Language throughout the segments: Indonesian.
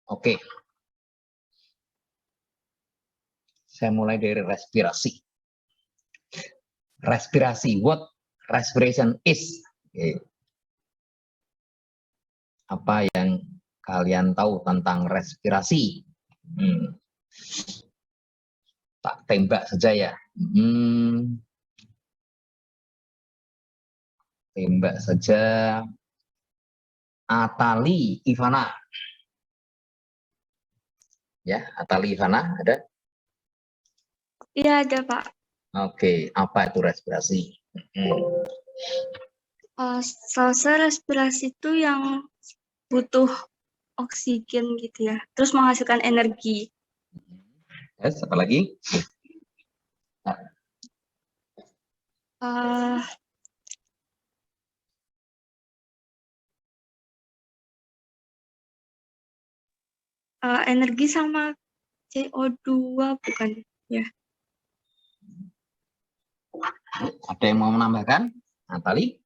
Oke. Saya mulai dari respirasi. Respirasi, what respiration is? Apa yang kalian tahu tentang respirasi? Tak tembak saja ya. Tembak saja. Atali Ivana. Ya, Atali Ivana ada? Iya ada Pak. Oke, apa itu respirasi? Salsa respirasi itu yang butuh oksigen gitu ya, terus menghasilkan energi. Yes, apa lagi? Energi sama CO2 bukan ya? Ada yang mau menambahkan? Natali?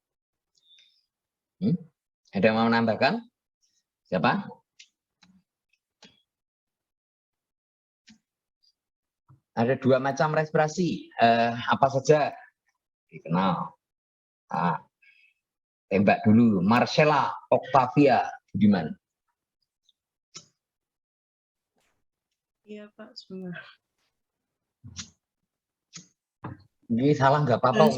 Ada yang mau menambahkan? Siapa? Ada 2 macam respirasi. Apa saja? Dikenal. Tembak dulu. Marcella, Octavia, Budiman. Iya Pak, sebenarnya. Ini salah nggak apa-apa.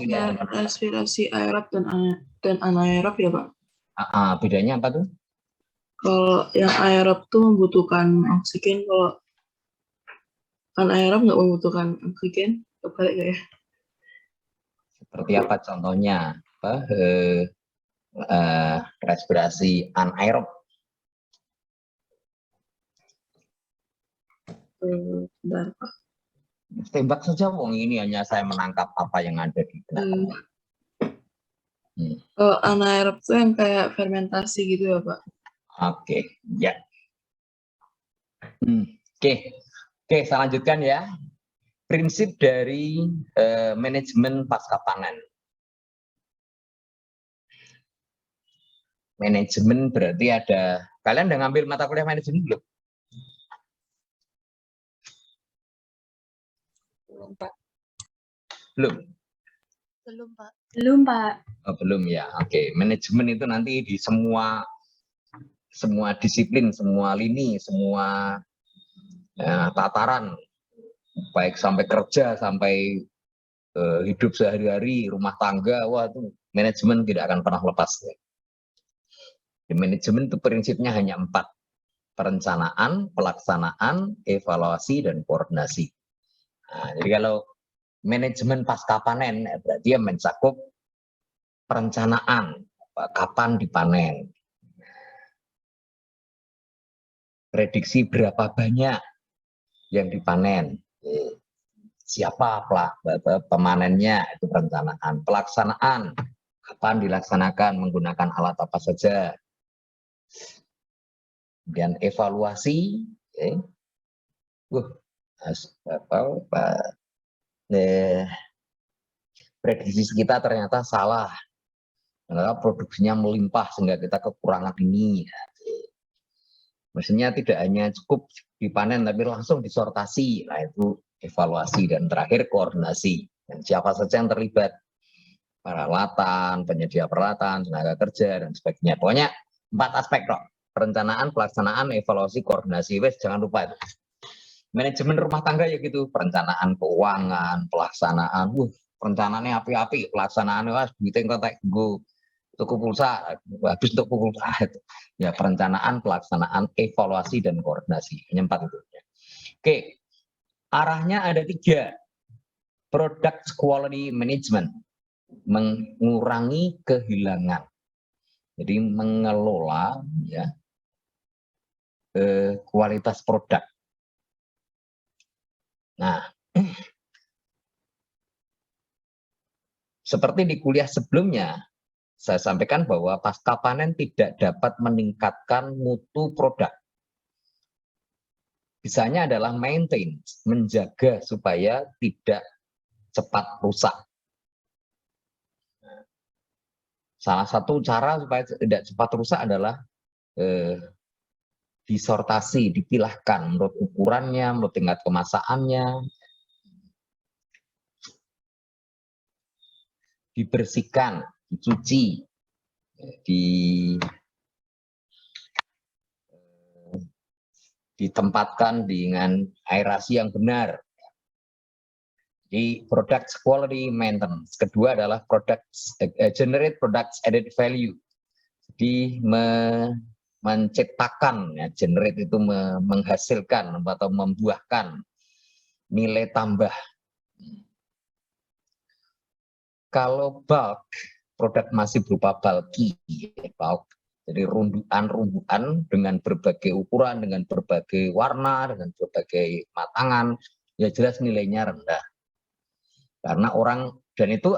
Respirasi aerob dan anaerob ya Pak? Bedanya apa tuh? Kalau yang aerob tuh membutuhkan oksigen, kalau anaerob nggak membutuhkan oksigen, kebalik ya? Seperti apa contohnya? Respirasi anaerob. Bentar Pak. Tembak saja, wong ini hanya saya menangkap apa yang ada di benak. Kalau anaerob tuh yang kayak fermentasi gitu ya Pak? Oke, ya. Oke, saya lanjutkan ya. Prinsip dari manajemen pasca panen. Manajemen berarti ada, kalian udah ngambil mata kuliah manajemen belum? Belum Pak. Belum? Belum Pak. Belum Pak. Oh, belum ya. Oke, manajemen itu nanti di semua disiplin, semua lini, semua tataran, baik sampai kerja, sampai hidup sehari-hari, rumah tangga, wah itu manajemen tidak akan pernah lepas. Di manajemen itu prinsipnya hanya 4. Perencanaan, pelaksanaan, evaluasi, dan koordinasi. Nah, jadi kalau manajemen pasca panen, berarti dia mencakup perencanaan, kapan dipanen, prediksi berapa banyak yang dipanen, siapa pemanennya, itu perencanaan. Pelaksanaan, kapan dilaksanakan, menggunakan alat apa saja. Kemudian evaluasi, prediksi kita ternyata salah, ternyata produksinya melimpah sehingga kita kekurangan ini. Maksudnya tidak hanya cukup dipanen tapi langsung disortasi. Nah itu evaluasi. Dan terakhir koordinasi. Dan siapa saja yang terlibat, peralatan, penyedia peralatan, tenaga kerja, dan sebagainya. Pokoknya 4 aspek kok. Perencanaan, pelaksanaan, evaluasi, koordinasi. Wes, jangan lupa itu. Manajemen rumah tangga ya gitu. Perencanaan keuangan, pelaksanaan. Perencanaannya api-api, pelaksanaannya wah duitnya kontak gue tuku pulsa, habis untuk pulsa. Ya perencanaan, pelaksanaan, evaluasi, dan koordinasi. Hanya 4 itu. Oke, arahnya ada 3. Product quality management. Mengurangi kehilangan. Jadi mengelola ya kualitas produk. Nah, seperti di kuliah sebelumnya, saya sampaikan bahwa pasca panen tidak dapat meningkatkan mutu produk. Bisanya adalah maintain, menjaga supaya tidak cepat rusak. Salah satu cara supaya tidak cepat rusak adalah disortasi, dipilahkan menurut ukurannya, menurut tingkat kemasakannya, dibersihkan, dicuci, ditempatkan dengan aerasi yang benar. Di product quality maintenance. Kedua adalah generate products added value. Jadi menciptakan, ya, generate itu menghasilkan atau membuahkan nilai tambah. Kalau bulk, produk masih berupa bulky, bulk. Jadi rundukan dengan berbagai ukuran, dengan berbagai warna, dengan berbagai matangan, ya jelas nilainya rendah. Karena orang, dan itu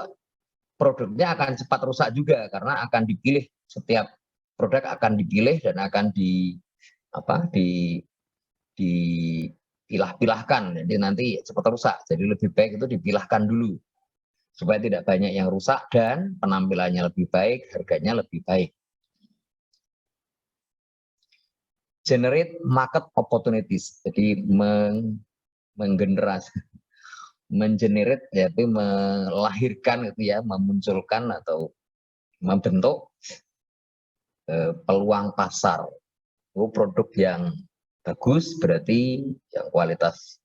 produknya akan cepat rusak juga, karena akan dipilih, setiap produk akan dipilih dan akan dipilah-pilahkan, jadi nanti cepat rusak. Jadi lebih baik itu dipilahkan dulu, supaya tidak banyak yang rusak dan penampilannya lebih baik, harganya lebih baik. Generate market opportunities, jadi mengenerate, yaitu melahirkan gitu ya, memunculkan atau membentuk peluang pasar. Produk yang bagus berarti yang kualitas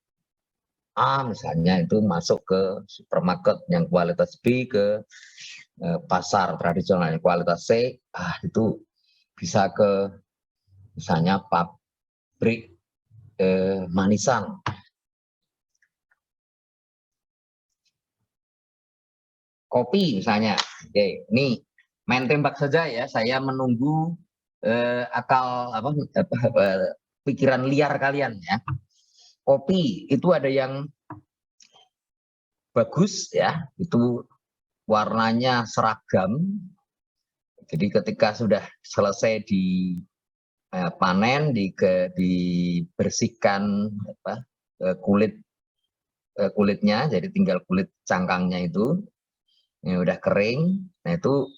A misalnya itu masuk ke supermarket, yang kualitas B ke pasar tradisional, yang kualitas C itu bisa ke misalnya pabrik manisan. Kopi misalnya. Oke, ini main tembak saja ya, saya menunggu pikiran liar kalian ya. Kopi itu ada yang bagus ya, itu warnanya seragam. Jadi ketika sudah selesai panen, dibersihkan kulitnya, jadi tinggal kulit cangkangnya itu yang udah kering. Nah itu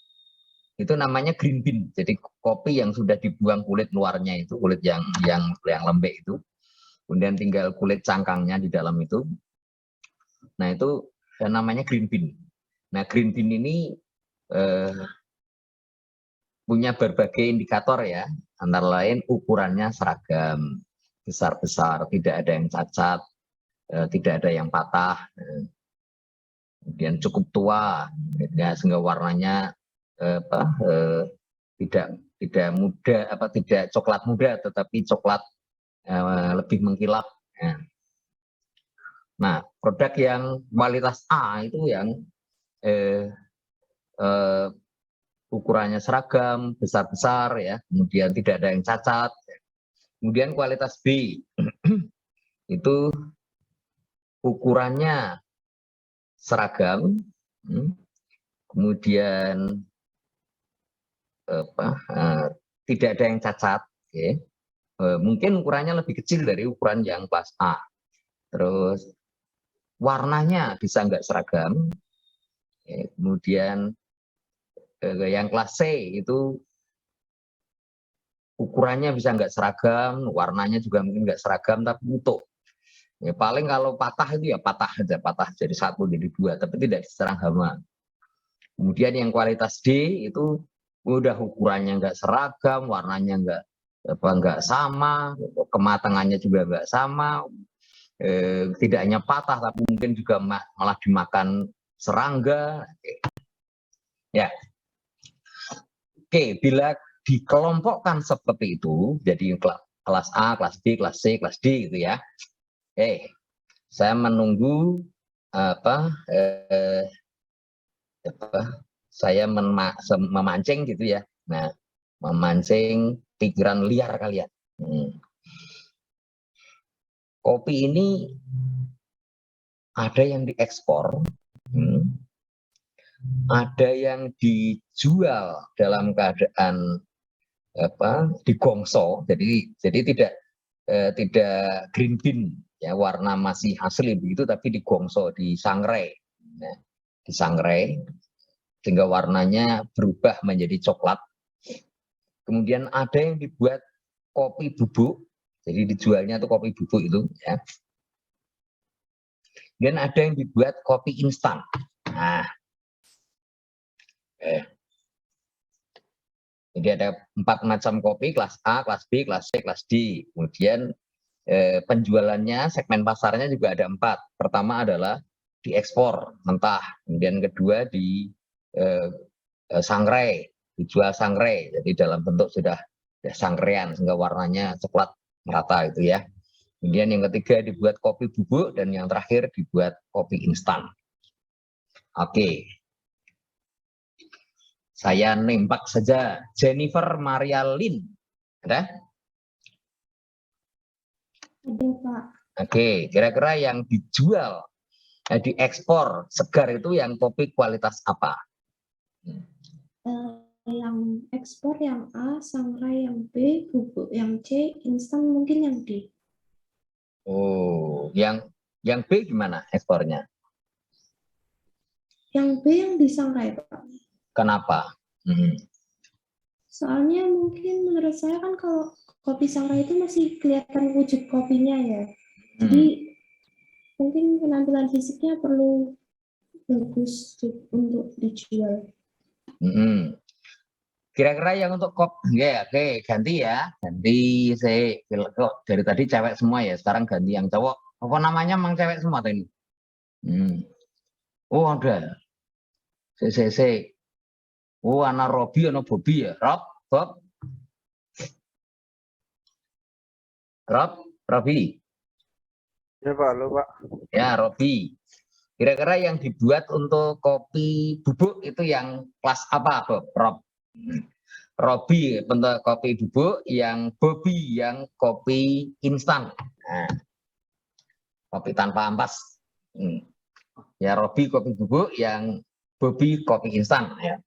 namanya green bean. Jadi kopi yang sudah dibuang kulit luarnya itu, kulit yang lembek itu, kemudian tinggal kulit cangkangnya di dalam itu. Nah itu namanya green bean. Nah green bean ini punya berbagai indikator ya, antara lain ukurannya seragam, besar-besar, tidak ada yang cacat, tidak ada yang patah, kemudian cukup tua, ya, sehingga warnanya tidak muda, tidak coklat muda, tetapi coklat lebih mengkilap. Ya. Nah, produk yang kualitas A itu yang ukurannya seragam, besar-besar ya, kemudian tidak ada yang cacat. Kemudian kualitas B itu ukurannya seragam, kemudian tidak ada yang cacat, okay. Mungkin ukurannya lebih kecil dari ukuran yang kelas A. Terus warnanya bisa nggak seragam, okay. Kemudian yang kelas C itu ukurannya bisa nggak seragam, warnanya juga mungkin nggak seragam, tapi utuh. Ya, paling kalau patah itu ya patah aja, patah jadi satu jadi dua, tapi tidak diserang hama. Kemudian yang kualitas D itu udah ukurannya nggak seragam, warnanya nggak sama, kematangannya juga nggak sama, tidak hanya patah tapi mungkin juga malah dimakan serangga. Ya, oke, bila dikelompokkan seperti itu, jadi kelas A, kelas B, kelas C, kelas D gitu ya. Saya menunggu saya memancing gitu ya. Nah, memancing pikiran liar kalian. Kopi ini ada yang diekspor, ada yang dijual dalam keadaan digongso, jadi tidak green bean ya, warna masih asli begitu, tapi digongso, disangrai, nah, disangrai sehingga warnanya berubah menjadi coklat. Kemudian ada yang dibuat kopi bubuk, jadi dijualnya tuh kopi bubuk itu ya. Dan ada yang dibuat kopi instan. Nah, jadi ada 4 macam kopi, kelas A, kelas B, kelas C, kelas D. Kemudian penjualannya, segmen pasarnya juga ada 4. Pertama adalah diekspor mentah, kemudian kedua di sangrai, dijual sangrai, jadi dalam bentuk sudah sangrean sehingga warnanya coklat merata itu ya. Kemudian yang ketiga dibuat kopi bubuk dan yang terakhir dibuat kopi instan. Oke. Saya nembak saja Jennifer Maria Lin. Ada? Ada, Pak. Oke, kira-kira yang dijual, diekspor segar itu yang kopi kualitas apa? Yang ekspor yang A, sangrai yang B, bubuk yang C, instan mungkin yang D. Oh, yang B gimana ekspornya? Yang B yang disangrai, Pak. Kenapa? Soalnya mungkin menurut saya kan kalau kopi sangrai itu masih kelihatan wujud kopinya ya. Jadi mungkin penampilan fisiknya perlu bagus untuk dijual. Kira-kira yang untuk kopi, ya, oke, ganti ya, ganti saya kok dari tadi cewek semua ya, sekarang ganti yang cowok. Apa namanya, mang cewek semua tadi? Oh ada, CCC. Oh anak Robi, anak Bobi ya, Bob, Robi. Ya Pak, halo Pak. Ya Robi. Kira-kira yang dibuat untuk kopi bubuk itu yang kelas apa, Bob? Robi bentuk kopi bubuk, yang Bobi yang kopi instan. Nah, kopi tanpa ampas. Ya Robi kopi bubuk, yang Bobi kopi instan. Ya.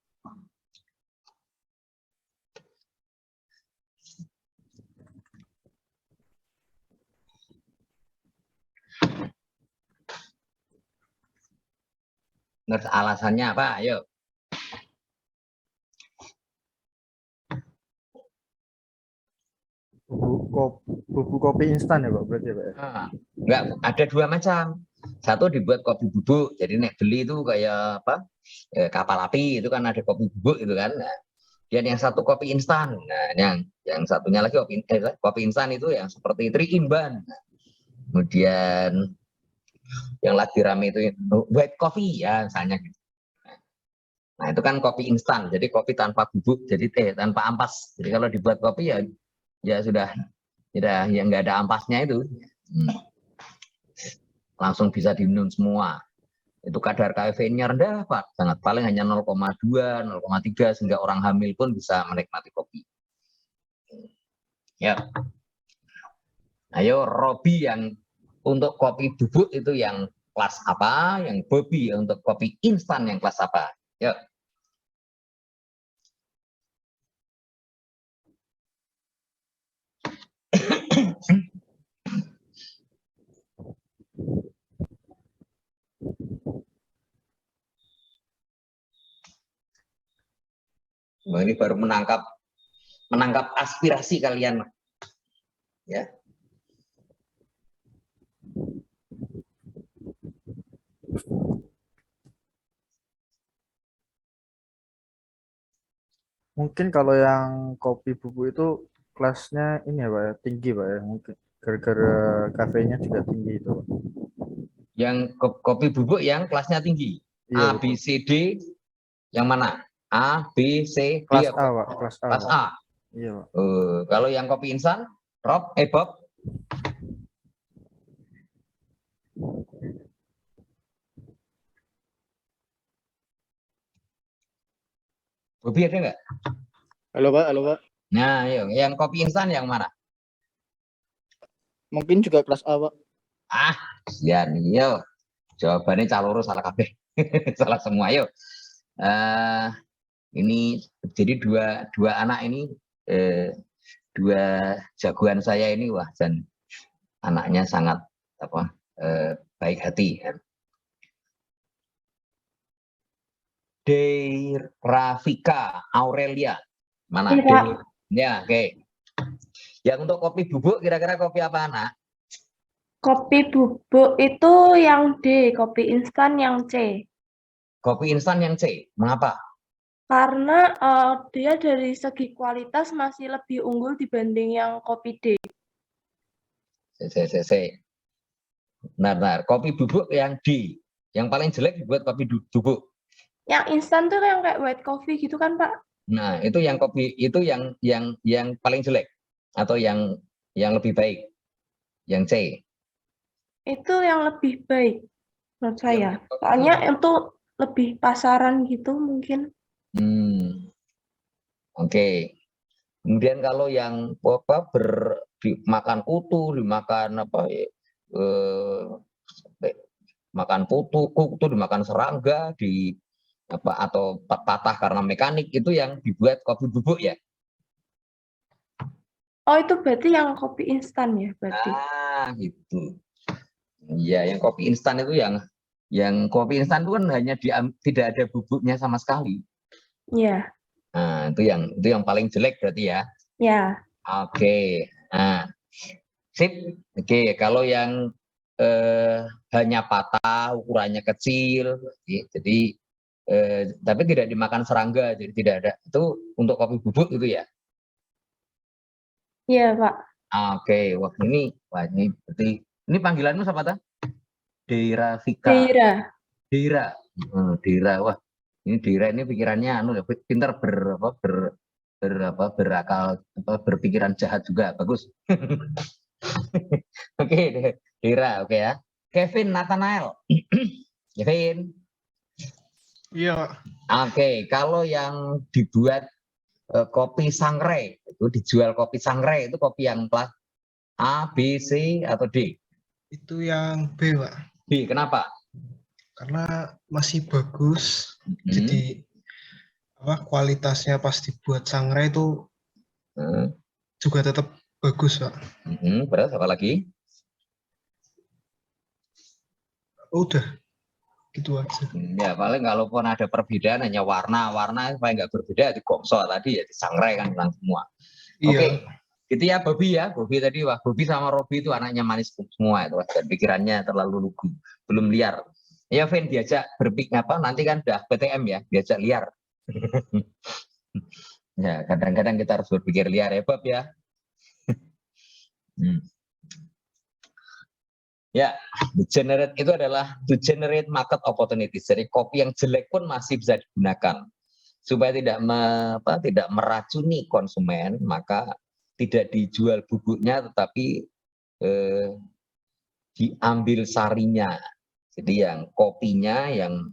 Ngerti alasannya apa? Ayo. Bubuk kopi instan ya Pak, berarti ya Pak? Enggak, ada 2 macam. Satu dibuat kopi bubuk, jadi nek beli itu kayak apa? Kapal api itu kan ada kopi bubuk itu kan. Nah, dan yang satu kopi instan. Nah, yang satunya lagi kopi instan itu yang seperti 3-in-1. Nah, kemudian yang lagi rame itu white coffee ya misalnya gitu. Nah, itu kan kopi instan, jadi kopi tanpa bubuk, jadi tanpa ampas. Jadi kalau dibuat kopi ya sudah ya nggak ada ampasnya itu. Langsung bisa diminum semua. Itu kadar kafeinnya rendah, Pak. Sangat paling hanya 0,2, 0,3 sehingga orang hamil pun bisa menikmati kopi. Ya. Ayo Robi yang untuk kopi bubuk itu yang kelas apa? Yang Bobi untuk kopi instan yang kelas apa? Yuk. Nah, ini baru menangkap aspirasi kalian. Ya. Mungkin kalau yang kopi bubuk itu kelasnya ini ya Pak ya, tinggi Pak ya, mungkin gara-gara kafeinnya juga tinggi itu Pak. Yang kopi bubuk yang kelasnya tinggi. Iya, A, B, C, D yang mana? A, B, C, D kelas apa? A Pak, kelas A. Kelas Pak. A. Iya Pak. Kalau yang kopi instan, Bob? Bobi ada nggak? Halo Pak. Nah, yang kopi instan yang mana? Mungkin juga kelas A, Pak. Sian, yo. Jawabannya caloro salah kabeh. Salah semua, yuk. Ini jadi dua anak ini, dua jagoan saya ini, wah, dan anaknya sangat baik hati. Rafika Aurelia, mana? Iya, Pak. Ya, oke. Yang untuk kopi bubuk kira-kira kopi apa, Nak? Kopi bubuk itu yang D, kopi instan yang C. Kopi instan yang C. Mengapa? Karena dia dari segi kualitas masih lebih unggul dibanding yang kopi D. C. Benar. Kopi bubuk yang D. Yang paling jelek dibuat kopi bubuk. Yang instan tuh yang kayak white coffee gitu kan, Pak? Nah, itu yang kopi itu yang paling jelek atau yang lebih baik. Yang C. Itu yang lebih baik menurut saya. Yang- Soalnya itu lebih pasaran gitu mungkin. Oke. Kemudian kalau yang dimakan kutu, dimakan makan kutu dimakan serangga, atau patah karena mekanik, itu yang dibuat kopi bubuk ya. Oh, itu berarti yang kopi instan ya berarti. Gitu. Iya, yang kopi instan itu yang kopi instan itu kan hanya tidak ada bubuknya sama sekali. Iya. Nah, itu yang paling jelek berarti ya. Ya. Oke. Nah, sip. Oke, kalau yang hanya patah, ukurannya kecil, jadi tapi tidak dimakan serangga, jadi tidak ada. Itu untuk kopi bubuk itu ya. Iya, Pak. Oke, wah ini berarti ini panggilanmu siapa ta? Dera Vika. Dira. Dera. Wah, ini Dera ini pikirannya pintar berakal, berpikiran jahat juga, bagus. Oke, Dera, oke ya. Kevin Nathanael. Kevin. Iya. Oke, kalau yang dibuat kopi sangrai, itu dijual kopi sangrai, itu kopi yang kelas A, B, C, atau D? Itu yang B, Pak. B, kenapa? Karena masih bagus. Jadi kualitasnya pas dibuat sangrai itu juga tetap bagus, Pak. Berarti apa lagi? Udah, gitu aja. Ya paling kalaupun ada perbedaan hanya warna supaya nggak berbeda di gongso tadi ya, di sangrai kan bilang semua. Iya. Oke, gitu ya Bobby tadi, wah Bobby sama Robby itu anaknya manis semua itu, dan pikirannya terlalu lugu, belum liar. Ya Vin diajak berpikir nanti kan udah PTM ya, diajak liar. Ya kadang-kadang kita harus berpikir liar ya Bob ya. Ya, itu adalah to generate market opportunities. Jadi kopi yang jelek pun masih bisa digunakan supaya tidak meracuni konsumen, maka tidak dijual bubuknya tetapi diambil sarinya. Jadi yang kopinya yang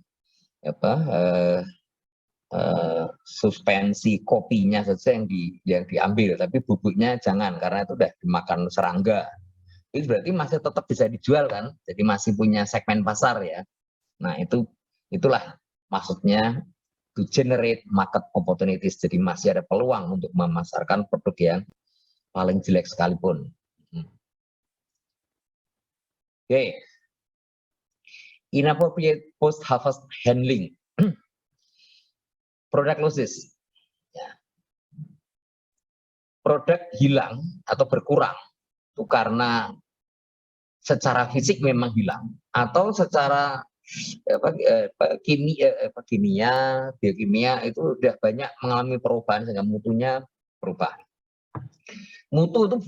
suspensi kopinya saja yang diambil, tapi bubuknya jangan karena itu udah dimakan serangga. Itu berarti masih tetap bisa dijual kan, jadi masih punya segmen pasar ya. Nah itulah maksudnya to generate market opportunities, jadi masih ada peluang untuk memasarkan produk yang paling jelek sekalipun. Oke. Inappropriate post harvest handling. Product losses. Ya. Produk hilang atau berkurang itu karena secara fisik memang hilang atau secara biokimia itu udah banyak mengalami perubahan sehingga mutunya berubah. Mutu itu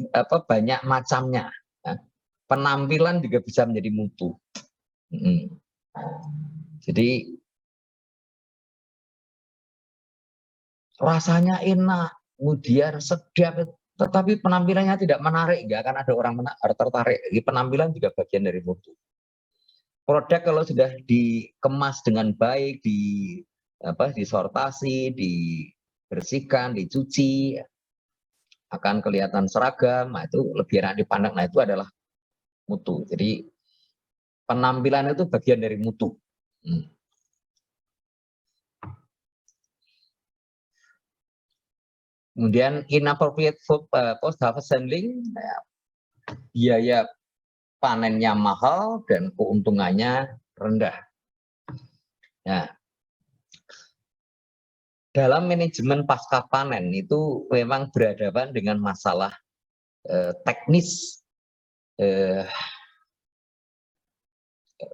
banyak macamnya. Ya. Penampilan juga bisa menjadi mutu. Jadi rasanya enak, kemudian sedap, tetapi penampilannya tidak menarik, nggak akan ada orang tertarik. Jadi penampilan juga bagian dari mutu. Produk kalau sudah dikemas dengan baik, disortasi, dibersihkan, dicuci, akan kelihatan seragam, nah itu lebih enak dipandang. Nah itu adalah mutu. Jadi penampilan itu bagian dari mutu. Kemudian inappropriate post harvest handling, biaya panennya mahal dan keuntungannya rendah. Ya. dalam manajemen pasca panen itu memang berhadapan dengan masalah teknis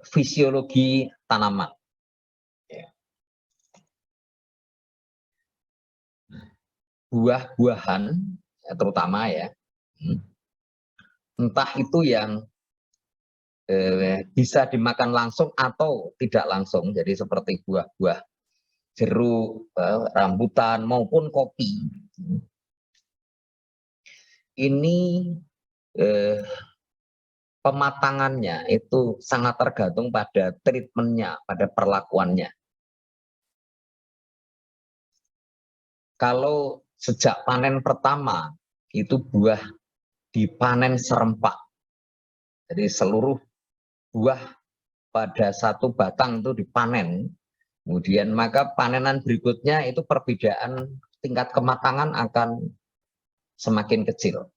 fisiologi tanaman. Buah-buahan terutama ya, entah itu yang bisa dimakan langsung atau tidak langsung, jadi seperti buah-buah jeruk, rambutan maupun kopi. Ini pematangannya itu sangat tergantung pada treatmentnya, pada perlakuannya. Kalau sejak panen pertama itu buah dipanen serempak, jadi seluruh buah pada satu batang itu dipanen, kemudian maka panenan berikutnya itu perbedaan tingkat kematangan akan semakin kecil.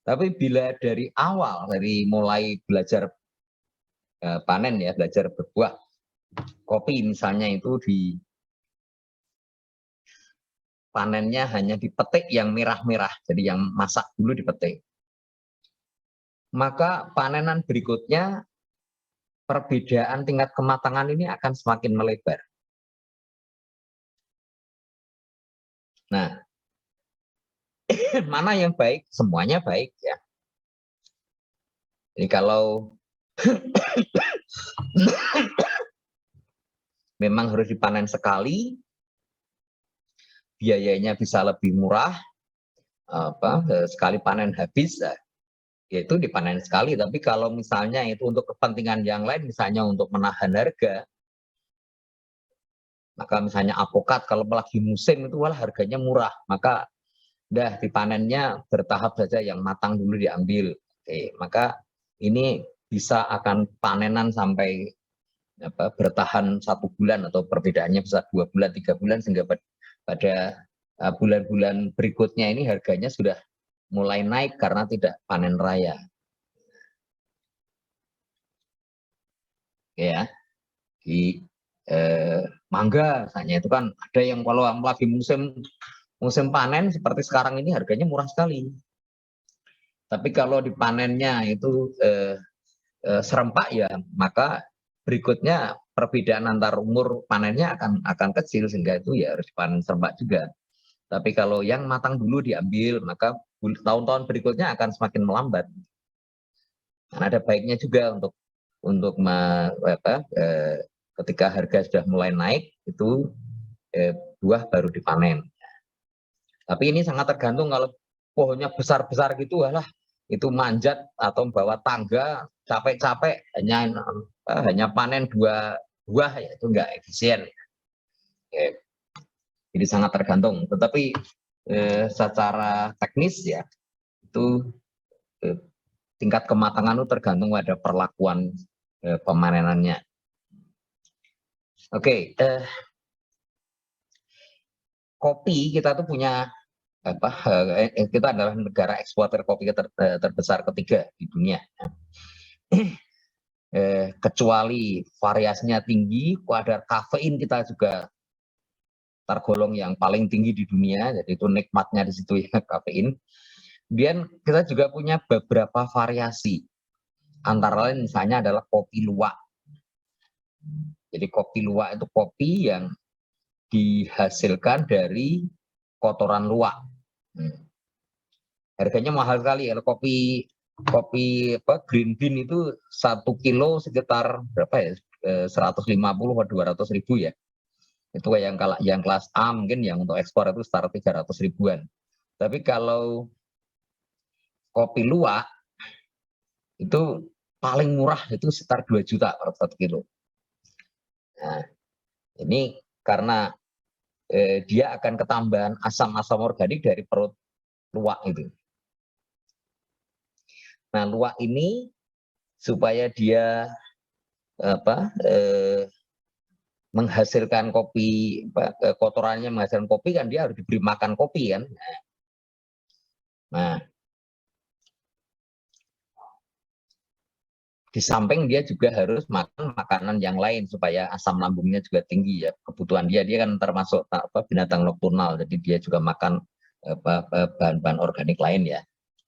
Tapi bila dari awal, dari mulai belajar panen ya, belajar berbuah, kopi misalnya itu panennya hanya dipetik yang merah-merah, jadi yang masak dulu dipetik. Maka panenan berikutnya perbedaan tingkat kematangan ini akan semakin melebar. Nah, mana yang baik? Semuanya baik ya. Jadi kalau memang harus dipanen sekali, biayanya bisa lebih murah, sekali panen habis, yaitu dipanen sekali. Tapi kalau misalnya itu untuk kepentingan yang lain, misalnya untuk menahan harga, maka misalnya alpukat kalau lagi musim itu malah harganya murah, maka udah dipanennya bertahap saja, yang matang dulu diambil. Oke, maka ini bisa akan panenan sampai bertahan 1 bulan atau perbedaannya bisa 2 bulan, 3 bulan, sehingga pada bulan-bulan berikutnya ini harganya sudah mulai naik karena tidak panen raya. Ya, di mangga misalnya itu kan ada yang kalau lagi musim panen seperti sekarang ini harganya murah sekali. Tapi kalau dipanennya itu serempak ya, maka berikutnya perbedaan antar umur panennya akan kecil, sehingga itu ya harus dipanen serempak juga. Tapi kalau yang matang dulu diambil, maka tahun-tahun berikutnya akan semakin melambat. Nah, ada baiknya juga untuk ketika harga sudah mulai naik itu buah baru dipanen. Tapi ini sangat tergantung, kalau pohonnya besar-besar gitu, walah itu manjat atau bawa tangga capek-capek hanya panen 2 buah ya, itu enggak efisien. Jadi sangat tergantung. Tetapi secara teknis ya itu tingkat kematangan itu tergantung pada perlakuan pemanenannya. Oke, kopi kita tuh punya kita adalah negara eksportir kopi terbesar ketiga di dunia. Kecuali variasinya tinggi, kadar kafein kita juga tergolong yang paling tinggi di dunia, jadi itu nikmatnya di situ ya, kafein. Kemudian kita juga punya beberapa variasi, antara lain misalnya adalah kopi luwak. Jadi kopi luwak itu kopi yang dihasilkan dari kotoran luwak. Harganya mahal sekali. Kalau kopi green bean itu 1 kilo sekitar berapa ya? 150 atau 200 ribu ya. Itu yang kelas A mungkin, yang untuk ekspor itu sekitar 300 ribuan. Tapi kalau kopi luwak itu paling murah itu sekitar 2 juta per 1 kilo. Nah, ini karena dia akan ketambahan asam-asam organik dari perut luwak itu. Nah, luwak ini supaya dia menghasilkan kopi, kotorannya menghasilkan kopi kan dia harus diberi makan kopi kan. Nah, Di samping dia juga harus makan makanan yang lain supaya asam lambungnya juga tinggi ya. Kebutuhan dia kan termasuk binatang nokturnal, jadi dia juga makan bahan-bahan organik lain ya,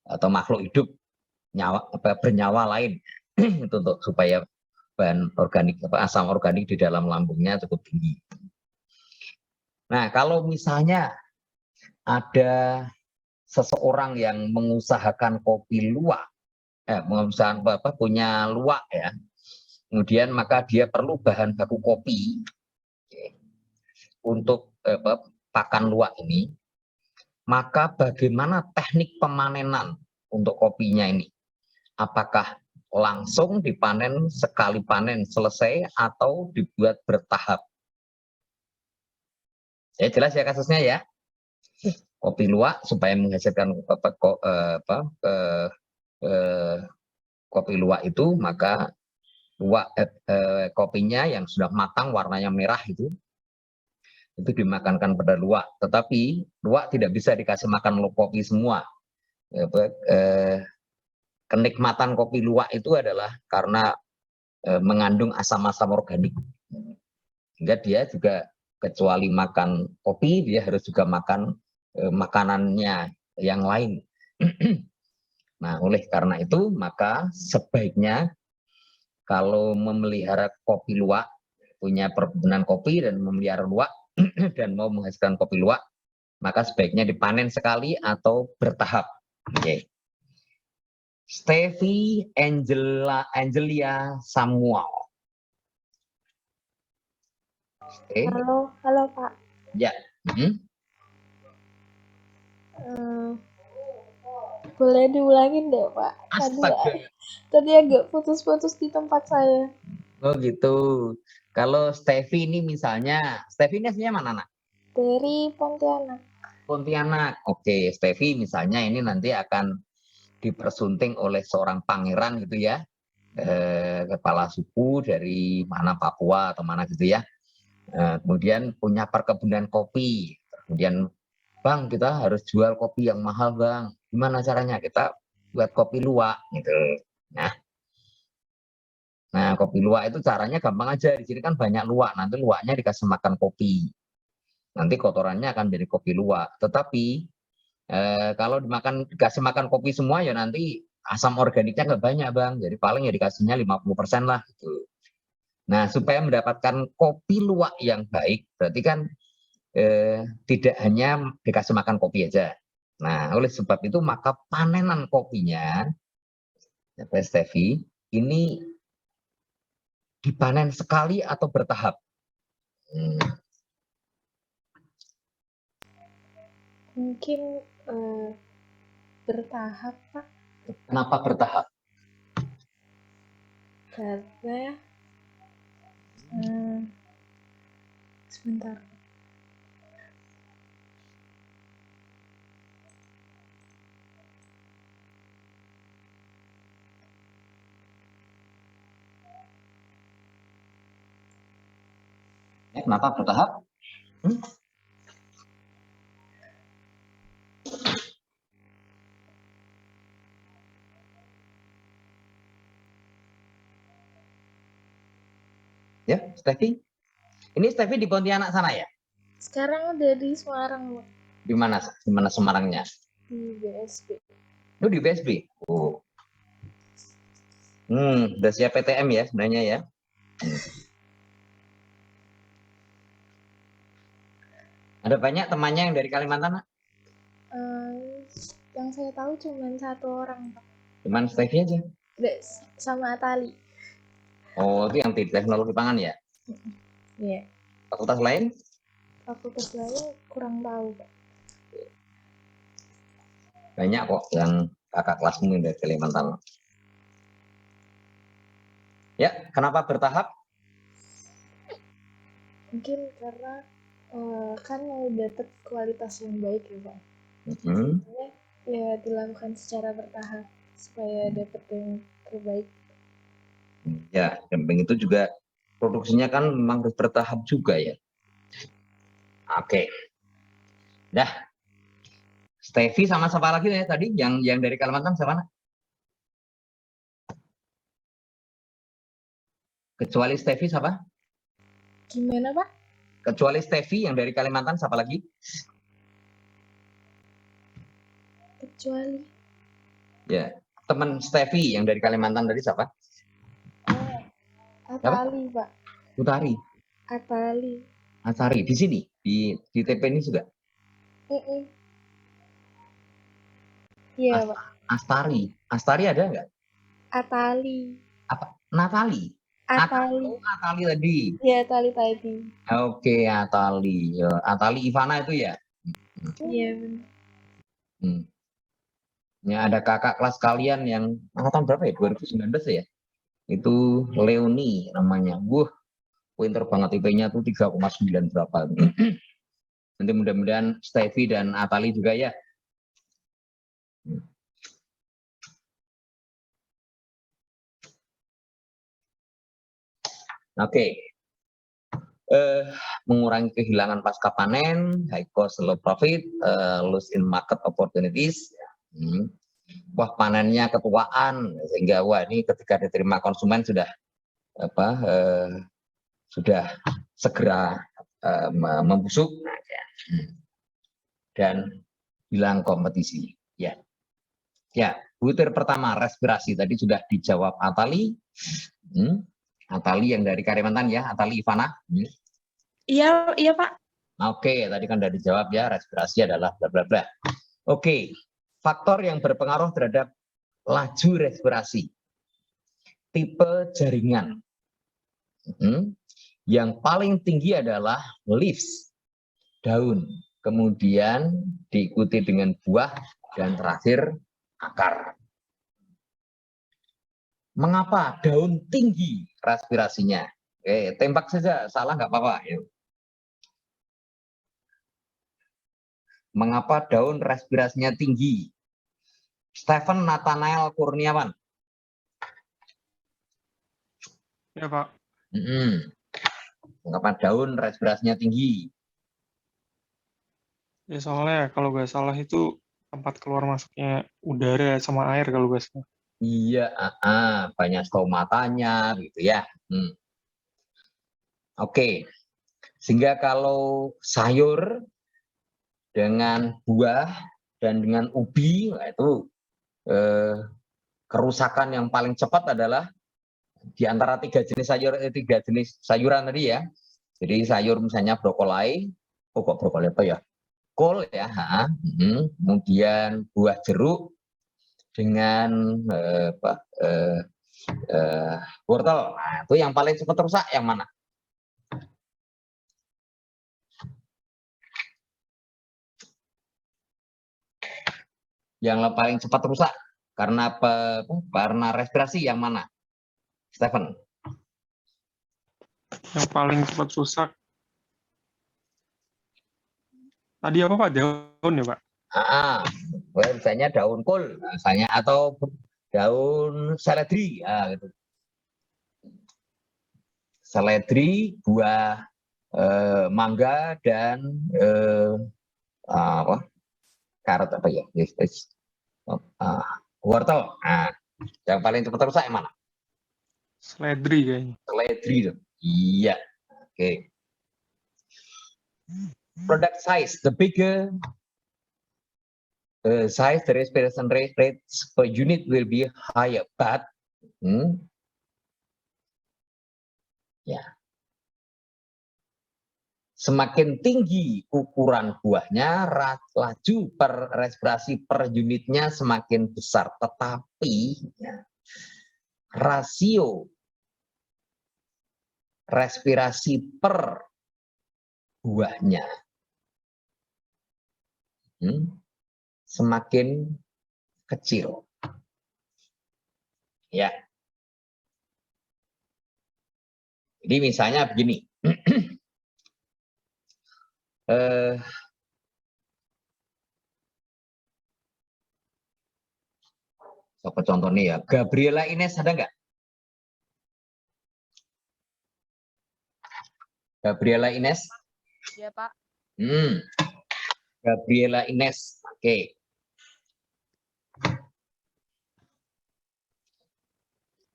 atau makhluk hidup bernyawa lain itu untuk supaya bahan organik asam organik di dalam lambungnya cukup tinggi. Nah, kalau misalnya ada seseorang yang mengusahakan kopi luwak, mengusahakan punya luwak ya, kemudian maka dia perlu bahan baku kopi untuk pakan luwak ini, maka bagaimana teknik pemanenan untuk kopinya ini? Apakah langsung dipanen sekali panen selesai atau dibuat bertahap? Ya jelas ya kasusnya ya. Kopi luwak supaya menghasilkan kopi luwak itu, maka kopinya yang sudah matang warnanya merah itu dimakankan pada luwak. Tetapi luwak tidak bisa dikasih makan kopi semua. Kenikmatan kopi luwak itu adalah karena mengandung asam-asam organik. Sehingga dia juga kecuali makan kopi, dia harus juga makan makanannya yang lain. Nah, oleh karena itu, maka sebaiknya kalau memelihara kopi luwak, punya perkebunan kopi dan memelihara luwak, dan mau menghasilkan kopi luwak, maka sebaiknya dipanen sekali atau bertahap. Oke. Steffi Angelia Samuel. Halo, halo Pak. Ya. Boleh diulangin deh Pak. Tadi agak putus-putus di tempat saya. Oh gitu. Kalau Steffi ini misalnya, Steffi ini aslinya mana, Nak? Dari Pontianak. Pontianak. Oke, Steffi misalnya ini nanti akan dipersunting oleh seorang pangeran gitu ya, kepala suku dari mana, Papua atau mana gitu ya. Kemudian punya perkebunan kopi. Kemudian, Bang, kita harus jual kopi yang mahal, Bang. Gimana caranya? Kita buat kopi luwak gitu. Nah, kopi luwak itu caranya gampang aja. Di sini kan banyak luwak. Nanti luwaknya dikasih makan kopi. Nanti kotorannya akan jadi kopi luwak. Tetapi kalau dikasih makan kopi semua ya nanti asam organiknya nggak banyak, Bang. Jadi paling ya dikasihnya 50% lah gitu. Nah, supaya mendapatkan kopi luwak yang baik, berarti kan tidak hanya dikasih makan kopi aja. Nah, oleh sebab itu maka panenan kopinya, Steffi, ini dipanen sekali atau bertahap? Mungkin bertahap Pak. Kenapa bertahap? Karena sebentar. Kenapa bertahap? Ya, Steffi? Ini Steffi di Pontianak sana ya? Sekarang udah di Semarang, Pak. Di mana Semarangnya? Di BSB. Lu di BSB? Oh. Udah siap PTM ya sebenarnya ya? Ada banyak temannya yang dari Kalimantan, Nak? Yang saya tahu cuma satu orang, Pak. Cuman Steffi aja? Sama Atali. Oh, itu yang di teknologi pangan ya? Iya. Fakultas lain? Fakultas lain kurang tahu, Pak. Banyak kok yang kakak kelasmu dari Kalimantan. Ya, kenapa bertahap? Mungkin karena kan mau dapat kualitas yang baik ya, Pak. Ya dilakukan secara bertahap supaya dapat yang terbaik. Ya, camping itu juga produksinya kan memang harus bertahap juga ya. Oke. Dah. Steffi sama siapa lagi ya tadi? Yang dari Kalimantan siapa? Kecuali Steffi siapa? Gimana, Pak? Kecuali Steffi yang dari Kalimantan siapa lagi? Kecuali Ya, teman Steffi yang dari Kalimantan tadi siapa? Atali, Pak. Utari, Atali. Asari di sini di TP ini juga. Iya, Pak. Astari ada nggak? Atali. Apa? Natali. Atali. Atali tadi. Iya, Atali tadi. Oke, Atali. Ya, Atali Ivana itu ya. Iya, benar. Hmm. Ya, ada kakak kelas kalian yang angkatan berapa ya? 2019 ya? Itu Leoni namanya. Pinter banget IP-nya tuh 3,9 berapa. Nanti mudah-mudahan Steffi dan Atali juga ya. Oke. Mengurangi kehilangan pasca panen, high cost low profit, lose in market opportunities. Wah, panennya ketuaan sehingga wah ini ketika diterima konsumen sudah sudah segera membusuk dan hilang kompetisi. Ya, butir pertama respirasi tadi sudah dijawab Atali. Atali yang dari Kalimantan ya, Atali Ivana. Iya, iya, Pak. Oke, tadi kan sudah dijawab ya, respirasi adalah bla bla bla. Oke, faktor yang berpengaruh terhadap laju respirasi. Tipe jaringan. Yang paling tinggi adalah leaves, daun. Kemudian diikuti dengan buah dan terakhir akar. Mengapa daun tinggi respirasinya? Oke, tembak saja, salah nggak apa-apa. Mengapa daun respirasinya tinggi? Stephen Nathanael Kurniawan. Ya, Pak. Mengapa daun respirasinya tinggi? Ya, soalnya kalau nggak salah itu tempat keluar masuknya udara sama air kalau nggak salah. Iya, banyak stomatanya gitu ya. Oke, sehingga kalau sayur dengan buah dan dengan ubi, itu kerusakan yang paling cepat adalah di antara tiga jenis sayuran tadi ya. Jadi sayur misalnya brokoli, brokoli apa ya? Kol ya, kemudian buah jeruk dengan wortel. Nah, itu yang paling cepat rusak yang mana? Yang paling cepat rusak karena karena respirasi yang mana? Stephen. Yang paling cepat rusak. Tadi apa, Pak? Daun ya, Pak? Misalnya daun kol, misalnya atau daun seledri, gitu. Seledri, buah mangga dan karet apa ya? Wortel. Nah, yang paling cepat rusak yang mana? Seledri kayaknya. Seledri. Iya. Oke. Product size, the bigger the size, the respiration rate per unit will be higher, but semakin tinggi ukuran buahnya, laju per respirasi per unitnya semakin besar. Tetapi rasio respirasi per buahnya semakin kecil. Ya. Jadi misalnya begini. Apa contohnya ya? Gabriela Ines ada nggak? Gabriela Ines? Iya, Pak. Gabriela Ines. Oke.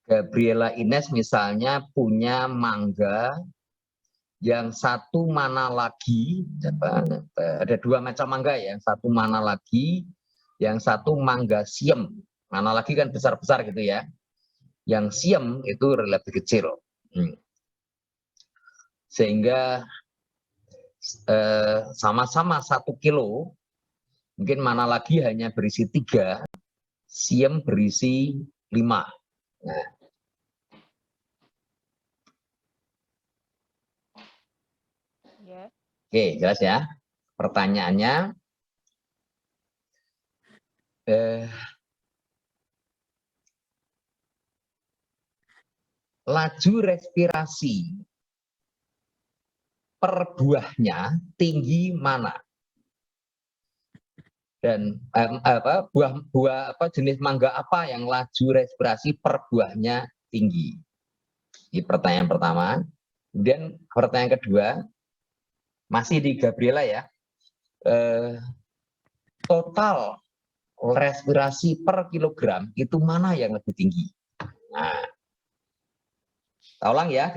Gabriela Ines misalnya punya mangga yang satu mana lagi, ada 2 macam mangga ya, yang satu mana lagi, yang satu mangga siem. Mana lagi kan besar-besar gitu ya. Yang siem itu relatif kecil. Sehingga sama-sama 1 kilo, mungkin mana lagi hanya berisi 3, siem berisi 5. Nah. Oke, jelas ya. Pertanyaannya, laju respirasi per buahnya tinggi mana? Dan buah jenis mangga apa yang laju respirasi per buahnya tinggi? Ini pertanyaan pertama. Kemudian pertanyaan kedua, masih di Gabriela ya. Total respirasi per kilogram itu mana yang lebih tinggi? Nah, ulang ya,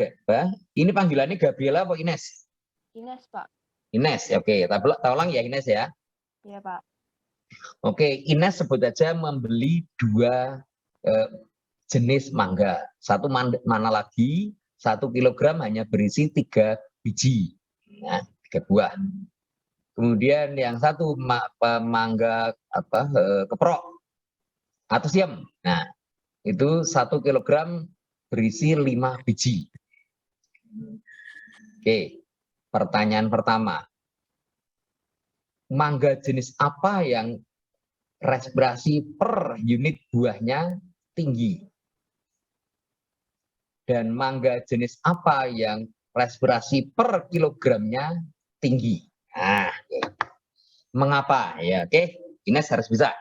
ini panggilannya Gabriela atau Ines? Ines, Pak. Ines, oke. Ulang ya Ines ya. Iya, Pak. Oke, Ines sebut aja membeli 2 jenis mangga. Satu mana lagi, 1 kilogram hanya berisi 3 biji, nah, 3 buah. Kemudian yang satu mangga keprok atau siem. Nah, itu 1 kilogram berisi 5 biji. Oke, pertanyaan pertama. Mangga jenis apa yang respirasi per unit buahnya tinggi? Dan mangga jenis apa yang respirasi per kilogramnya tinggi? Nah, okay. Mengapa? Ya, oke. Ines harus bisa.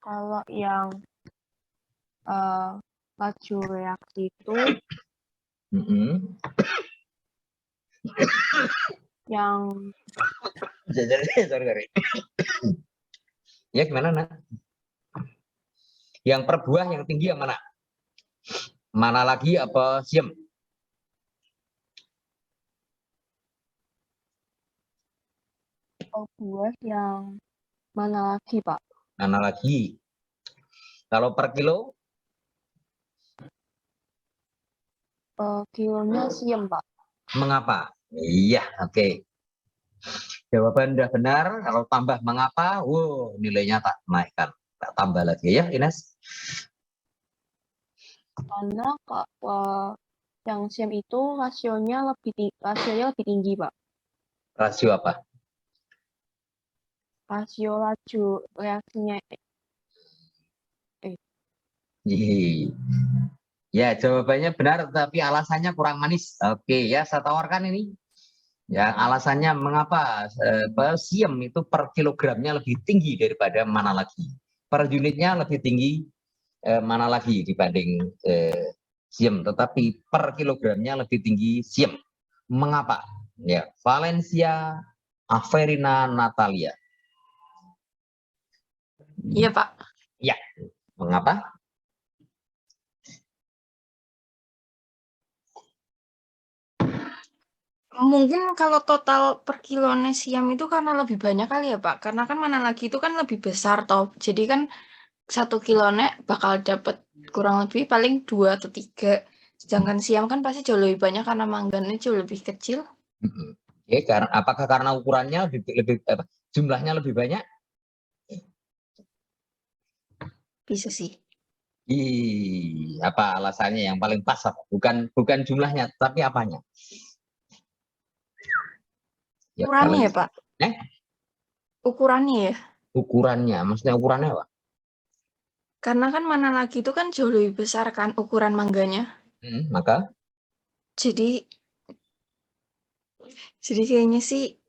Kalau yang laju reaksi itu yang sorry. Ya gimana, Nak? Yang per buah yang tinggi yang mana? Mana lagi apa siem? buah yang mana lagi, Pak? Mana lagi? Kalau per kilo? Kilonya siem, Pak. Mengapa? Iya, oke. Jawaban udah benar. Kalau tambah mengapa? Wow, nilainya tak naikkan. Tak tambah lagi ya, Ines. Karena yang siem itu rasionya lebih tinggi, Pak. Rasio apa? Rasio laju reaksinya. Ya, jawabannya benar, tapi alasannya kurang manis. Oke, ya, saya tawarkan ini. Ya, alasannya mengapa siem itu per kilogramnya lebih tinggi daripada mana lagi. Per unitnya lebih tinggi mana lagi dibanding siem, tetapi per kilogramnya lebih tinggi siem. Mengapa? Ya, Valencia Averina Natalia. Iya, Pak. Ya, mengapa? Mungkin kalau total per kilonya siam itu karena lebih banyak kali ya, Pak. Karena kan mana lagi itu kan lebih besar toh. Jadi kan 1 kilonya bakal dapat kurang lebih paling 2 atau 3. Sedangkan siam kan pasti jauh lebih banyak karena mangannya jauh lebih kecil. Oke, apakah karena ukurannya jumlahnya lebih banyak? Bisa sih. Apa alasannya yang paling pas? Bukan jumlahnya, tapi apanya? Ya, Ukurannya ya, Pak? Ukurannya ya? Ukurannya, maksudnya ukurannya apa? Karena kan mana lagi itu kan jauh lebih besar kan ukuran mangganya. Maka? Jadi kayaknya sih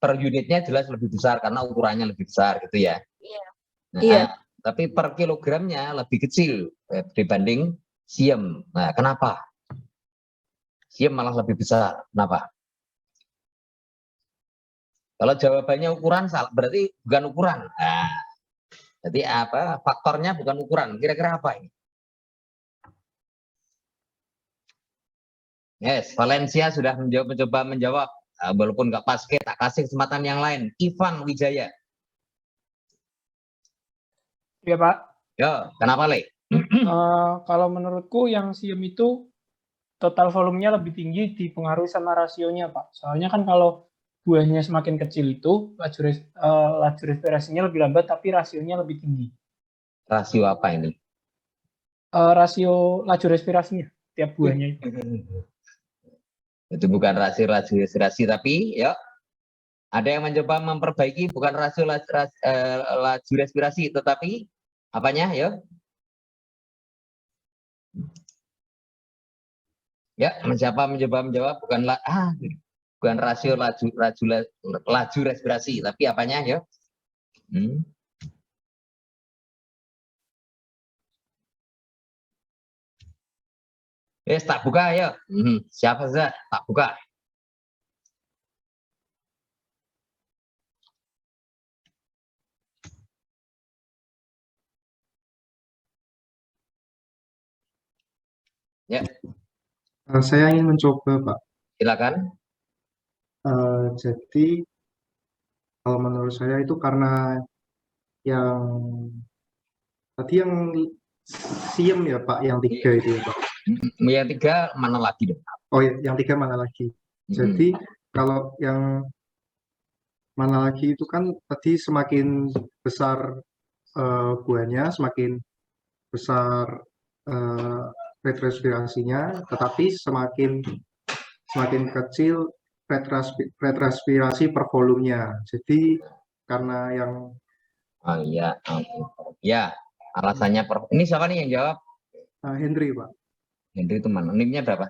per unitnya jelas lebih besar karena ukurannya lebih besar gitu ya. Iya. Nah, Iya. tapi per kilogramnya lebih kecil dibanding siam. Nah, kenapa? Siam malah lebih besar. Kenapa? Kalau jawabannya ukuran salah, berarti bukan ukuran. Nah, jadi apa? Faktornya bukan ukuran. Kira-kira apa ini? Yes, Valencia sudah mencoba menjawab. Walaupun nggak pas, tak kasih kesempatan yang lain. Ivan Wijaya. Ya Pak, Yo, kenapa Le? kalau menurutku yang siam itu total volumenya lebih tinggi dipengaruhi sama rasionya Pak. Soalnya kan kalau buahnya semakin kecil itu laju respirasinya lebih lambat tapi rasionya lebih tinggi. Rasio apa ini? Rasio laju respirasinya tiap buahnya itu. Itu bukan rasio laju respirasi, tapi ya ada yang mencoba memperbaiki bukan rasio laju respirasi, tetapi apanya ya? Ya, mencoba menjawab bukan rasio laju respirasi, tapi apanya ya? Tak buka ya. Siapa saja tak buka. Ya. Saya ingin mencoba, Pak. Silakan. Jadi kalau menurut saya itu karena yang tadi yang siam ya Pak, yang 3 itu ya Pak. Yang 3 mana lagi dong? Oh ya, yang 3 mana lagi? Jadi kalau yang mana lagi itu kan tadi semakin besar buahnya, semakin besar rate respirasinya, tetapi semakin kecil rate respirasi per volumenya. Jadi karena yang ya alasannya ini siapa nih yang jawab? Henry Pak. Henry itu mana? NIM-nya berapa?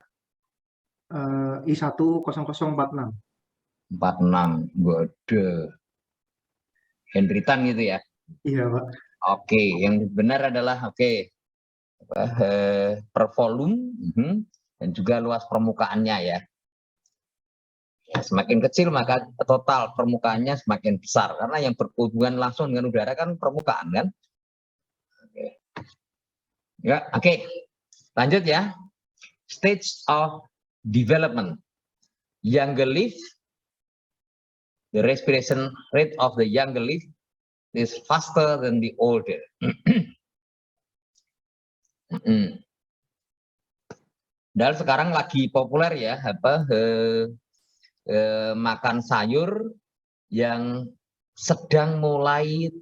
I10046. 46. Waduh. Henry Tan gitu ya? Iya Pak. Oke, yang benar adalah per volume dan juga luas permukaannya ya. Semakin kecil maka total permukaannya semakin besar karena yang berhubungan langsung dengan udara kan permukaan kan. Oke. Lanjut ya. Stage of development. Younger leaf, the respiration rate of the younger leaf is faster than the older. Dan sekarang lagi populer ya makan sayur yang sedang mulai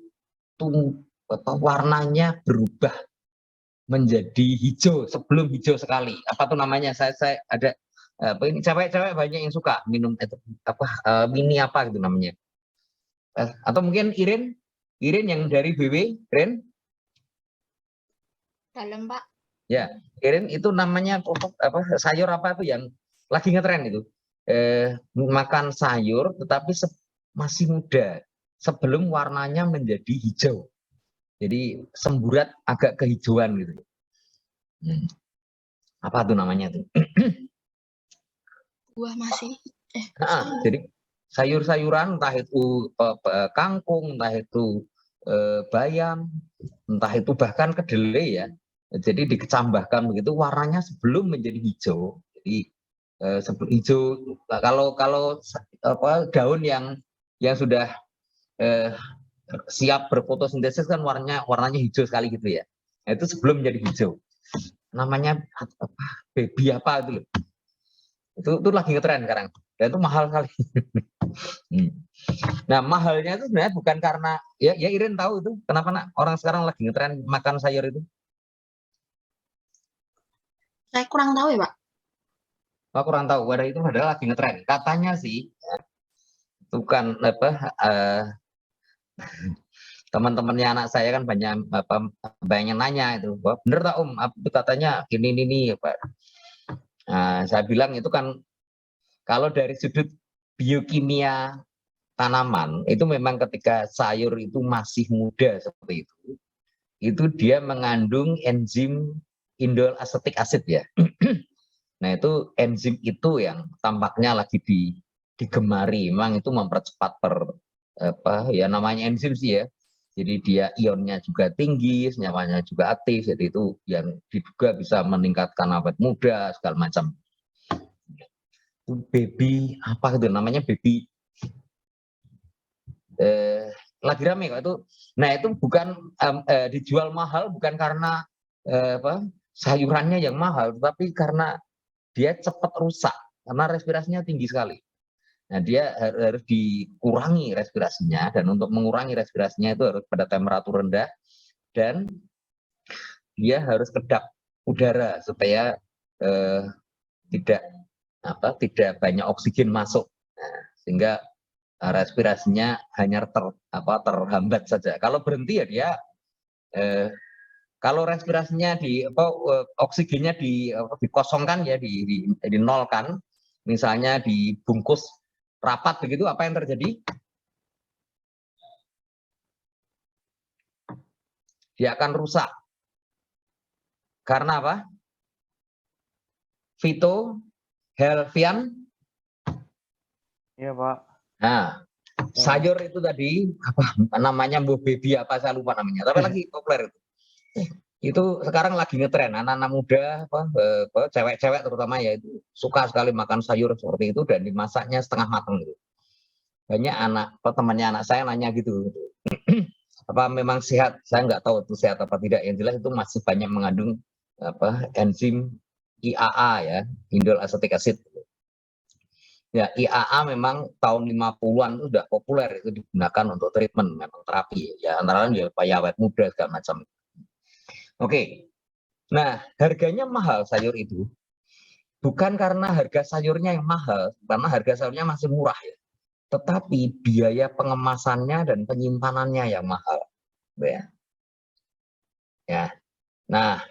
warnanya berubah menjadi hijau sebelum hijau sekali. Apa tuh namanya? Saya ada ini cewek-cewek banyak yang suka minum itu mini apa gitu namanya. Atau mungkin Irin yang dari BW, Irin? Dalam Pak. Ya, Irin itu namanya sayur apa itu yang lagi ngetren itu. Makan sayur tetapi masih muda sebelum warnanya menjadi hijau. Jadi semburat agak kehijauan gitu. Apa tuh namanya tuh? Buah masih. Jadi sayur-sayuran entah itu kangkung, entah itu bayam, entah itu bahkan kedelai ya. Jadi dikecambahkan begitu warnanya sebelum menjadi hijau. Jadi sebelum hijau kalau daun yang sudah siap berfotosintesis kan warnanya hijau sekali gitu ya. Nah, itu sebelum menjadi hijau. Namanya baby apa itu loh. Itu lagi ngetren sekarang. Dan itu mahal sekali. Nah, mahalnya itu sebenarnya bukan karena ya Irin tahu itu kenapa orang sekarang lagi ngetren makan sayur itu? Saya kurang tahu ya, Pak. Kurang tahu. Wadah itu adalah lagi ngetren. Katanya sih itu kan teman-temannya anak saya kan banyak yang nanya itu, bener tak itu katanya ini Pak. Nah, saya bilang itu kan kalau dari sudut biokimia tanaman itu memang ketika sayur itu masih muda seperti itu dia mengandung enzim indol asetik asid ya. Nah itu enzim itu yang tampaknya lagi digemari, memang itu mempercepat ya namanya enzim sih ya. Jadi dia ionnya juga tinggi, senyapanya juga aktif, jadi itu yang diduga bisa meningkatkan awet muda segala macam. Itu baby apa itu namanya baby lagi rame kok itu. Nah itu bukan dijual mahal bukan karena sayurannya yang mahal, tapi karena dia cepat rusak karena respirasinya tinggi sekali. Nah dia harus dikurangi respirasinya, dan untuk mengurangi respirasinya itu harus pada temperatur rendah dan dia harus kedap udara supaya tidak banyak oksigen masuk. Nah, sehingga respirasinya hanya terhambat saja. Kalau berhenti ya dia kalau respirasinya oksigennya dikosongkan ya dinolkan, misalnya dibungkus rapat begitu, apa yang terjadi? Dia akan rusak. Karena apa? Vito, Helvian. Iya, Pak. Nah, sayur itu tadi apa namanya, baby apa saya lupa namanya, tapi lagi populer itu. Itu sekarang lagi ngetren anak-anak muda, cewek-cewek terutama ya, itu suka sekali makan sayur seperti itu dan dimasaknya setengah matang gitu. Banyak temannya anak saya nanya gitu, apa memang sehat? Saya nggak tahu itu sehat apa tidak. Yang jelas itu masih banyak mengandung enzim IAA ya, indol asetik asid. Ya, IAA memang tahun 50-an itu sudah populer, itu digunakan untuk treatment, memang terapi ya, antara lain ya supaya awet muda segala macam. Oke. Nah, harganya mahal sayur itu bukan karena harga sayurnya yang mahal, karena harga sayurnya masih murah ya. Tetapi biaya pengemasannya dan penyimpanannya yang mahal. Ya. Nah,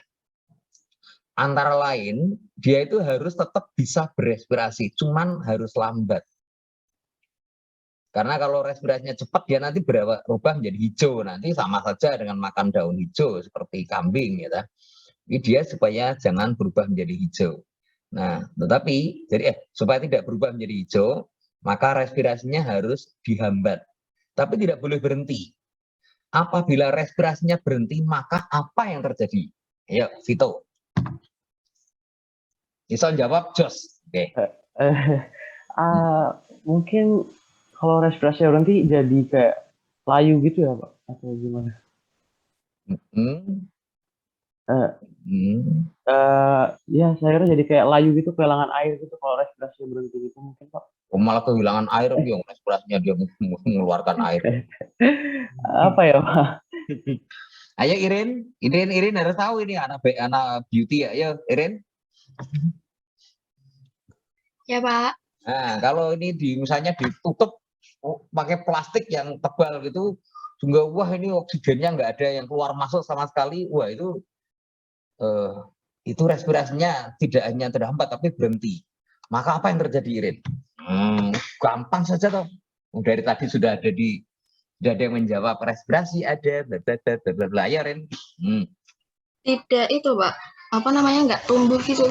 antara lain dia itu harus tetap bisa berespirasi, cuman harus lambat. Karena kalau respirasinya cepat dia nanti berubah menjadi hijau, nanti sama saja dengan makan daun hijau seperti kambing ya. Jadi dia supaya jangan berubah menjadi hijau. Nah, tetapi jadi supaya tidak berubah menjadi hijau, maka respirasinya harus dihambat. Tapi tidak boleh berhenti. Apabila respirasinya berhenti, maka apa yang terjadi? Ayo, Vito. Ison jawab, Jos. Oke. Mungkin kalau respirasi berhenti jadi kayak layu gitu ya, Pak? Atau gimana? Ya, sayurnya jadi kayak layu gitu, kehilangan air gitu kalau respirasi berhenti gitu mungkin, Pak. Malah kehilangan air, yang respirasinya dia mengeluarkan air. Apa ya, Pak? Ayo Irin harus tahu ini anak beauty ya. Ayo Irin. Ya, Pak. Nah, kalau ini misalnya ditutup pakai plastik yang tebal gitu, juga wah ini oksigennya nggak ada yang keluar masuk sama sekali, wah itu respirasinya tidak hanya terhambat tapi berhenti. Maka apa yang terjadi, Irin? Gampang saja toh. Dari tadi sudah ada yang menjawab, respirasi ada, bla bla bla ya, Irin. Tidak itu, Pak. Apa namanya, nggak tumbuh gitu.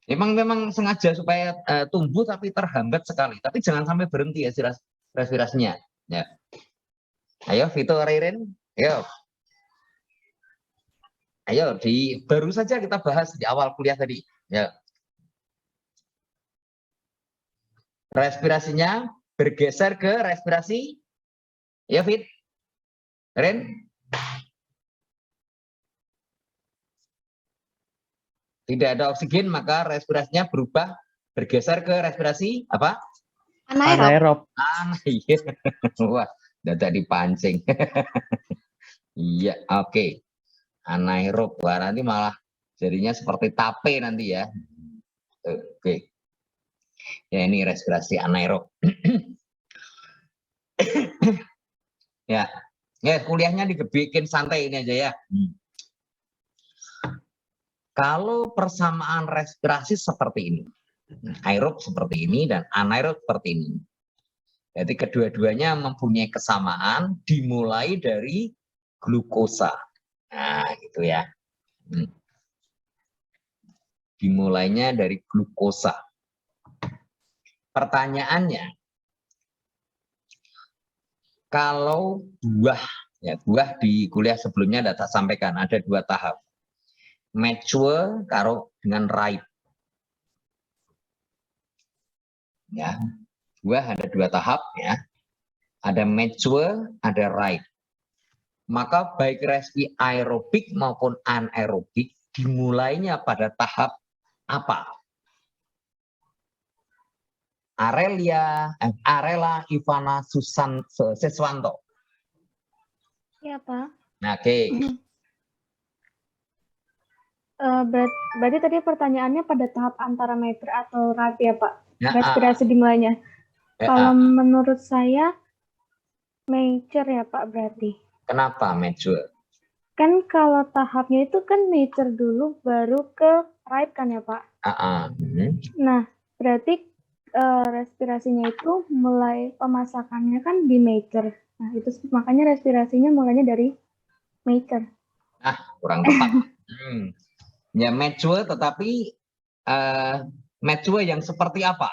Memang sengaja supaya tumbuh tapi terhambat sekali. Tapi jangan sampai berhenti ya respirasinya. Ya. Ayo Vito, Irin. Ayo baru saja kita bahas di awal kuliah tadi. Ya. Respirasinya bergeser ke respirasi. Ya, Fit. Irin. Tidak ada oksigen, maka respirasinya bergeser ke respirasi apa? Anaerob. Wah, udah dipancing. Iya, oke. Anaerob. Wah, nanti malah jadinya seperti tape nanti ya. Oke. Ya, ini respirasi anaerob. Ya, kuliahnya dibikin santai ini aja ya. Kalau persamaan respirasi seperti ini, aerob seperti ini dan anaerob seperti ini, Jadi kedua-duanya mempunyai kesamaan dimulai dari glukosa. Nah, gitu ya. Dimulainya dari glukosa. Pertanyaannya, kalau buah, ya buah di kuliah sebelumnya ada tak sampaikan ada 2 tahap. Mature karo dengan ripe. Ya, buah ada 2 tahap ya. Ada mature, ada ripe. Maka baik respirasi aerobik maupun anaerobik dimulainya pada tahap apa? Arela Ivana Seswanto. Iya, Pak. Nah, oke. Berarti tadi pertanyaannya pada tahap antara mature atau ripe ya, Pak? Ya, Respirasi dimulainya. Kalau menurut saya mature ya, Pak, berarti. Kenapa mature? Kan kalau tahapnya itu kan mature dulu baru ke ripe kan ya, Pak? Nah, berarti respirasinya itu mulai pemasakannya kan di mature. Nah, itu makanya respirasinya mulainya dari mature. Kurang tepat. Ya mature, tetapi mature yang seperti apa?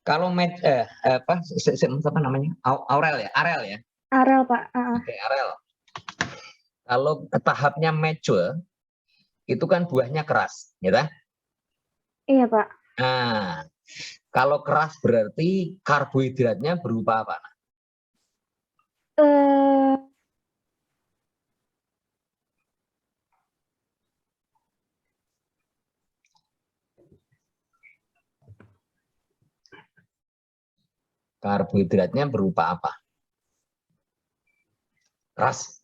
Kalau apa namanya? Arel ya? Arel, Pak. Oke, Arel. Kalau tahapnya mature, itu kan buahnya keras, ya kan? Iya, Pak. Nah, kalau keras berarti karbohidratnya berupa apa? Karbohidratnya berupa apa? Keras.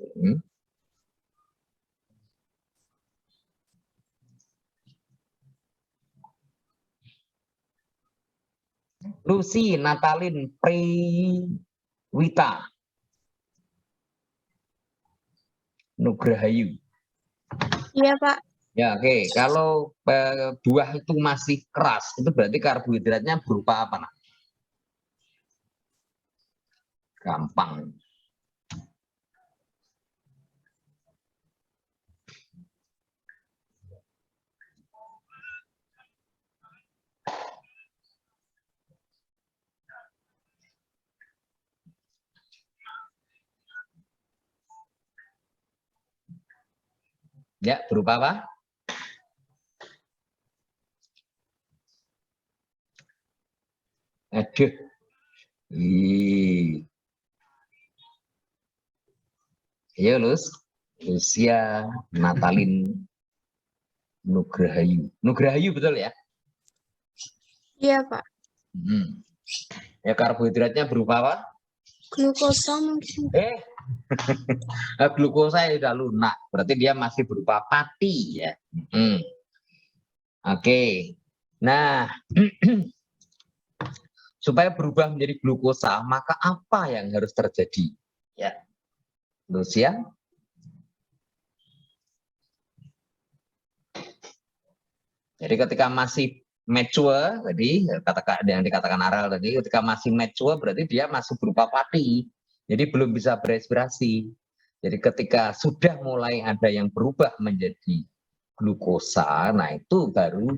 Lucy, Natalin, Priwita, Nugrahayu. Iya, Pak. Ya, oke. Kalau buah itu masih keras, itu berarti karbohidratnya berupa apa? Nah? Gampang. Ya, berupa apa? Aduh. Ayo, Lucia, Natalin, Nugrahayu. Nugrahayu betul ya? Iya, Pak. Ya, karbohidratnya berupa apa? Glukosa mungkin. Glukosa ya udah lunak, berarti dia masih berupa pati ya. Oke. Nah, supaya berubah menjadi glukosa, maka apa yang harus terjadi? Ya, Lucia. Jadi ketika masih mature tadi, yang dikatakan Arel tadi, ketika masih mature berarti dia masih berupa pati. Jadi belum bisa berespirasi. Jadi ketika sudah mulai ada yang berubah menjadi glukosa, nah itu baru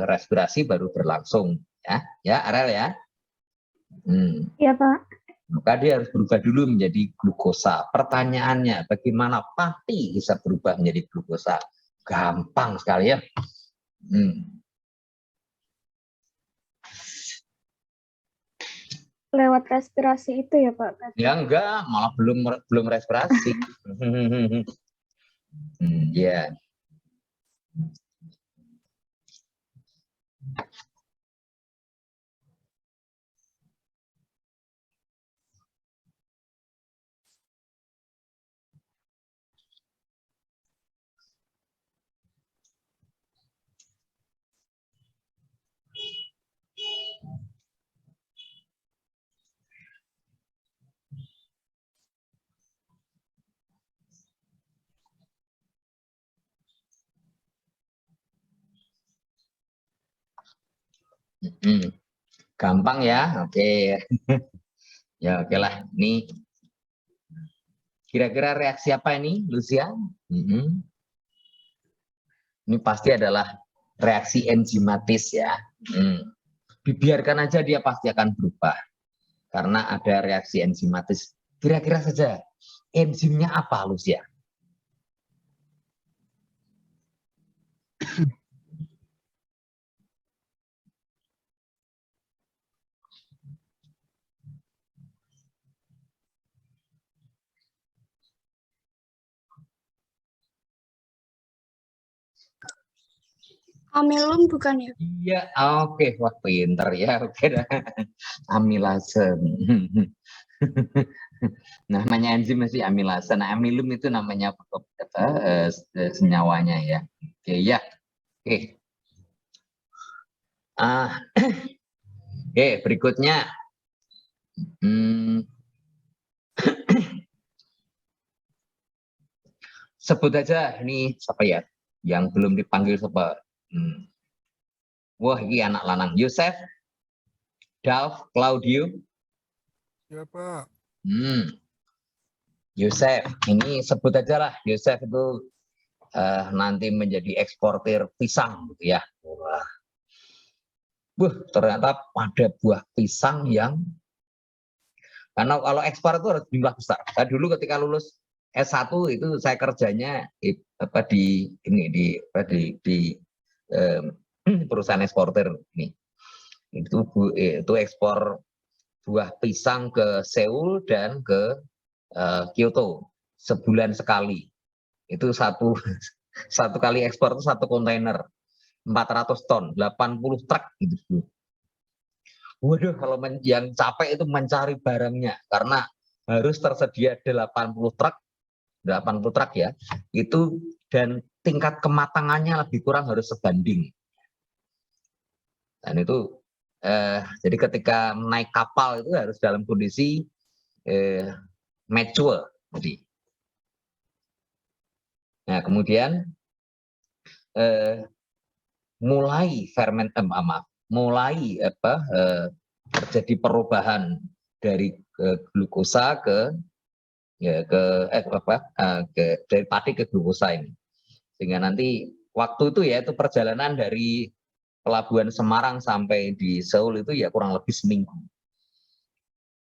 respirasi baru berlangsung ya Arel ya. Iya, Pak. Maka dia harus berubah dulu menjadi glukosa. Pertanyaannya, bagaimana pati bisa berubah menjadi glukosa? Gampang sekali ya. Lewat respirasi itu ya, Pak? Ya enggak, malah belum respirasi. Ya. Gampang ya, oke. Ya oke lah, ini kira-kira reaksi apa ini, Lucia? Ini pasti adalah reaksi enzimatis ya. Dibiarkan aja dia pasti akan berubah. Karena ada reaksi enzimatis. Kira-kira saja, enzimnya apa, Lucia? Amilum bukan ya? Iya, oke. Wah, pinter ya. Oke, amilase. Namanya enzim masih amilase. Nah, amilum itu namanya senyawanya ya. Oke, ya. Oke. Oke, berikutnya. Sebut aja ini siapa ya? Yang belum dipanggil siapa? Wah, ini anak lanang. Yosef, Dalf, Claudio. Ya, Pak. Yosef, ini sebut aja lah. Yosef itu nanti menjadi eksportir pisang, gitu ya. Wah, ternyata ada buah pisang yang karena kalau ekspor itu harus jumlah besar. Saya dulu ketika lulus S1 itu saya kerjanya di perusahaan eksportir ini. Itu ekspor buah pisang ke Seoul dan ke Kyoto sebulan sekali. Itu satu kali ekspor itu 1 kontainer 400 ton, 80 truk gitu. Waduh, kalau yang capek itu mencari barangnya karena harus tersedia 80 truk ya. Itu dan tingkat kematangannya lebih kurang harus sebanding. Dan itu jadi ketika naik kapal itu harus dalam kondisi mature. Nah, kemudian mulai terjadi perubahan dari glukosa dari padi ke glukosa ini. Sehingga nanti waktu itu ya itu perjalanan dari pelabuhan Semarang sampai di Seoul itu ya kurang lebih seminggu.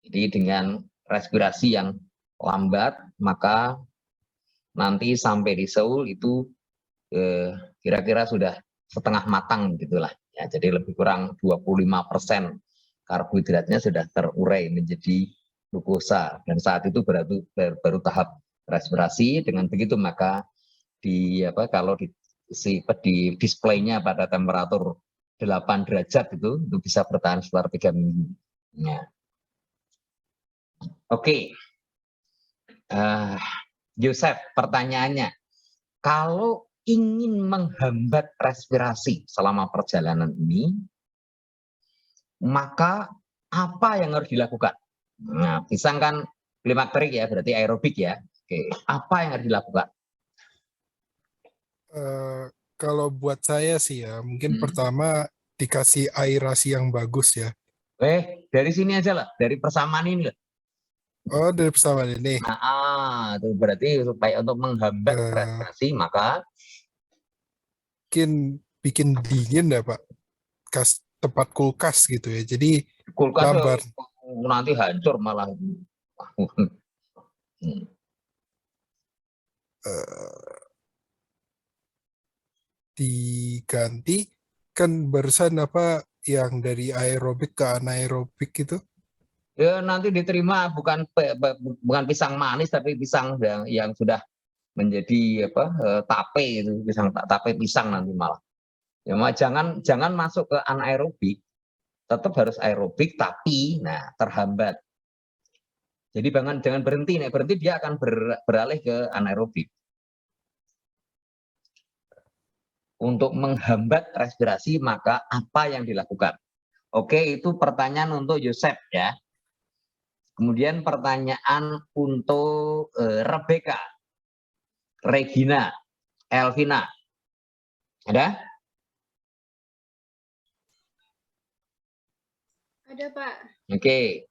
Jadi dengan respirasi yang lambat maka nanti sampai di Seoul itu kira-kira sudah setengah matang gitulah. Ya, jadi lebih kurang 25% karbohidratnya sudah terurai menjadi glukosa dan saat itu baru tahap respirasi. Dengan begitu maka kalau di displaynya pada temperatur 8 derajat itu bisa bertahan sekitar 3 minggu. Ya. Oke. Yosef, pertanyaannya, kalau ingin menghambat respirasi selama perjalanan ini, maka apa yang harus dilakukan? Nah, pisang kan klimakterik ya, berarti aerobik ya. Oke, apa yang harus dilakukan? Kalau buat saya sih ya, mungkin pertama dikasih aerasi yang bagus ya. Dari sini aja lah, dari persamaan ini lah. Oh, dari persamaan ini. Itu berarti supaya untuk menghambat respirasi maka bikin dingin ya Pak, tempat kulkas gitu ya. Jadi kulkas lambat. Nanti hancur malah. Diganti kan barusan apa yang dari aerobik ke anaerobik itu? Ya nanti diterima bukan pisang manis tapi pisang yang sudah menjadi tape itu, tape pisang nanti malah. Ya jangan masuk ke anaerobik. Tetap harus aerobik tapi terhambat. Jadi jangan berhenti, berhenti dia akan beralih ke anaerobik. Untuk menghambat respirasi maka apa yang dilakukan? Oke, itu pertanyaan untuk Yosef ya. Kemudian pertanyaan untuk Rebecca, Regina, Elvina. Ada? Ada, Pak. Oke.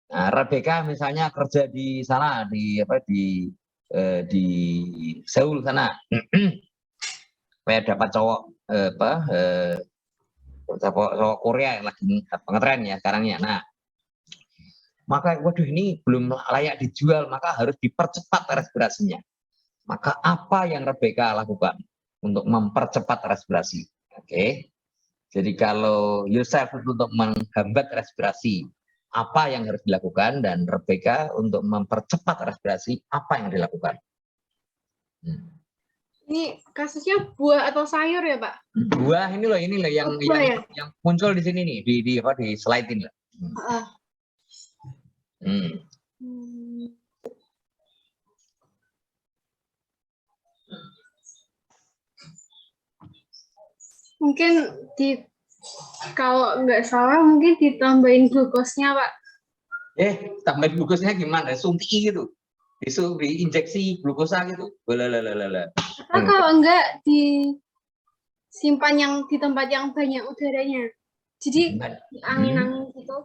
Nah, Rebecca misalnya kerja di sana di di Seoul sana. Supaya dapat cowok cowok Korea yang lagi ngetren ya sekarang ya. Nah, maka waduh ini belum layak dijual, maka harus dipercepat respirasinya. Maka apa yang Rebecca lakukan untuk mempercepat respirasi? Oke. Jadi kalau Yosef untuk menghambat respirasi, apa yang harus dilakukan, dan Rebecca untuk mempercepat respirasi, apa yang dilakukan? Ini kasusnya buah atau sayur ya, Pak? Buah ini loh yang ya? yang muncul di sini nih di slide ini loh. Mungkin kalau nggak salah mungkin ditambahin glukosnya, Pak. Tambahin glukosnya gimana? Suntik gitu. Diinjeksi glukosa gitu. Atau kalau enggak disimpan yang di tempat yang banyak udaranya. Jadi angin-angin gitu.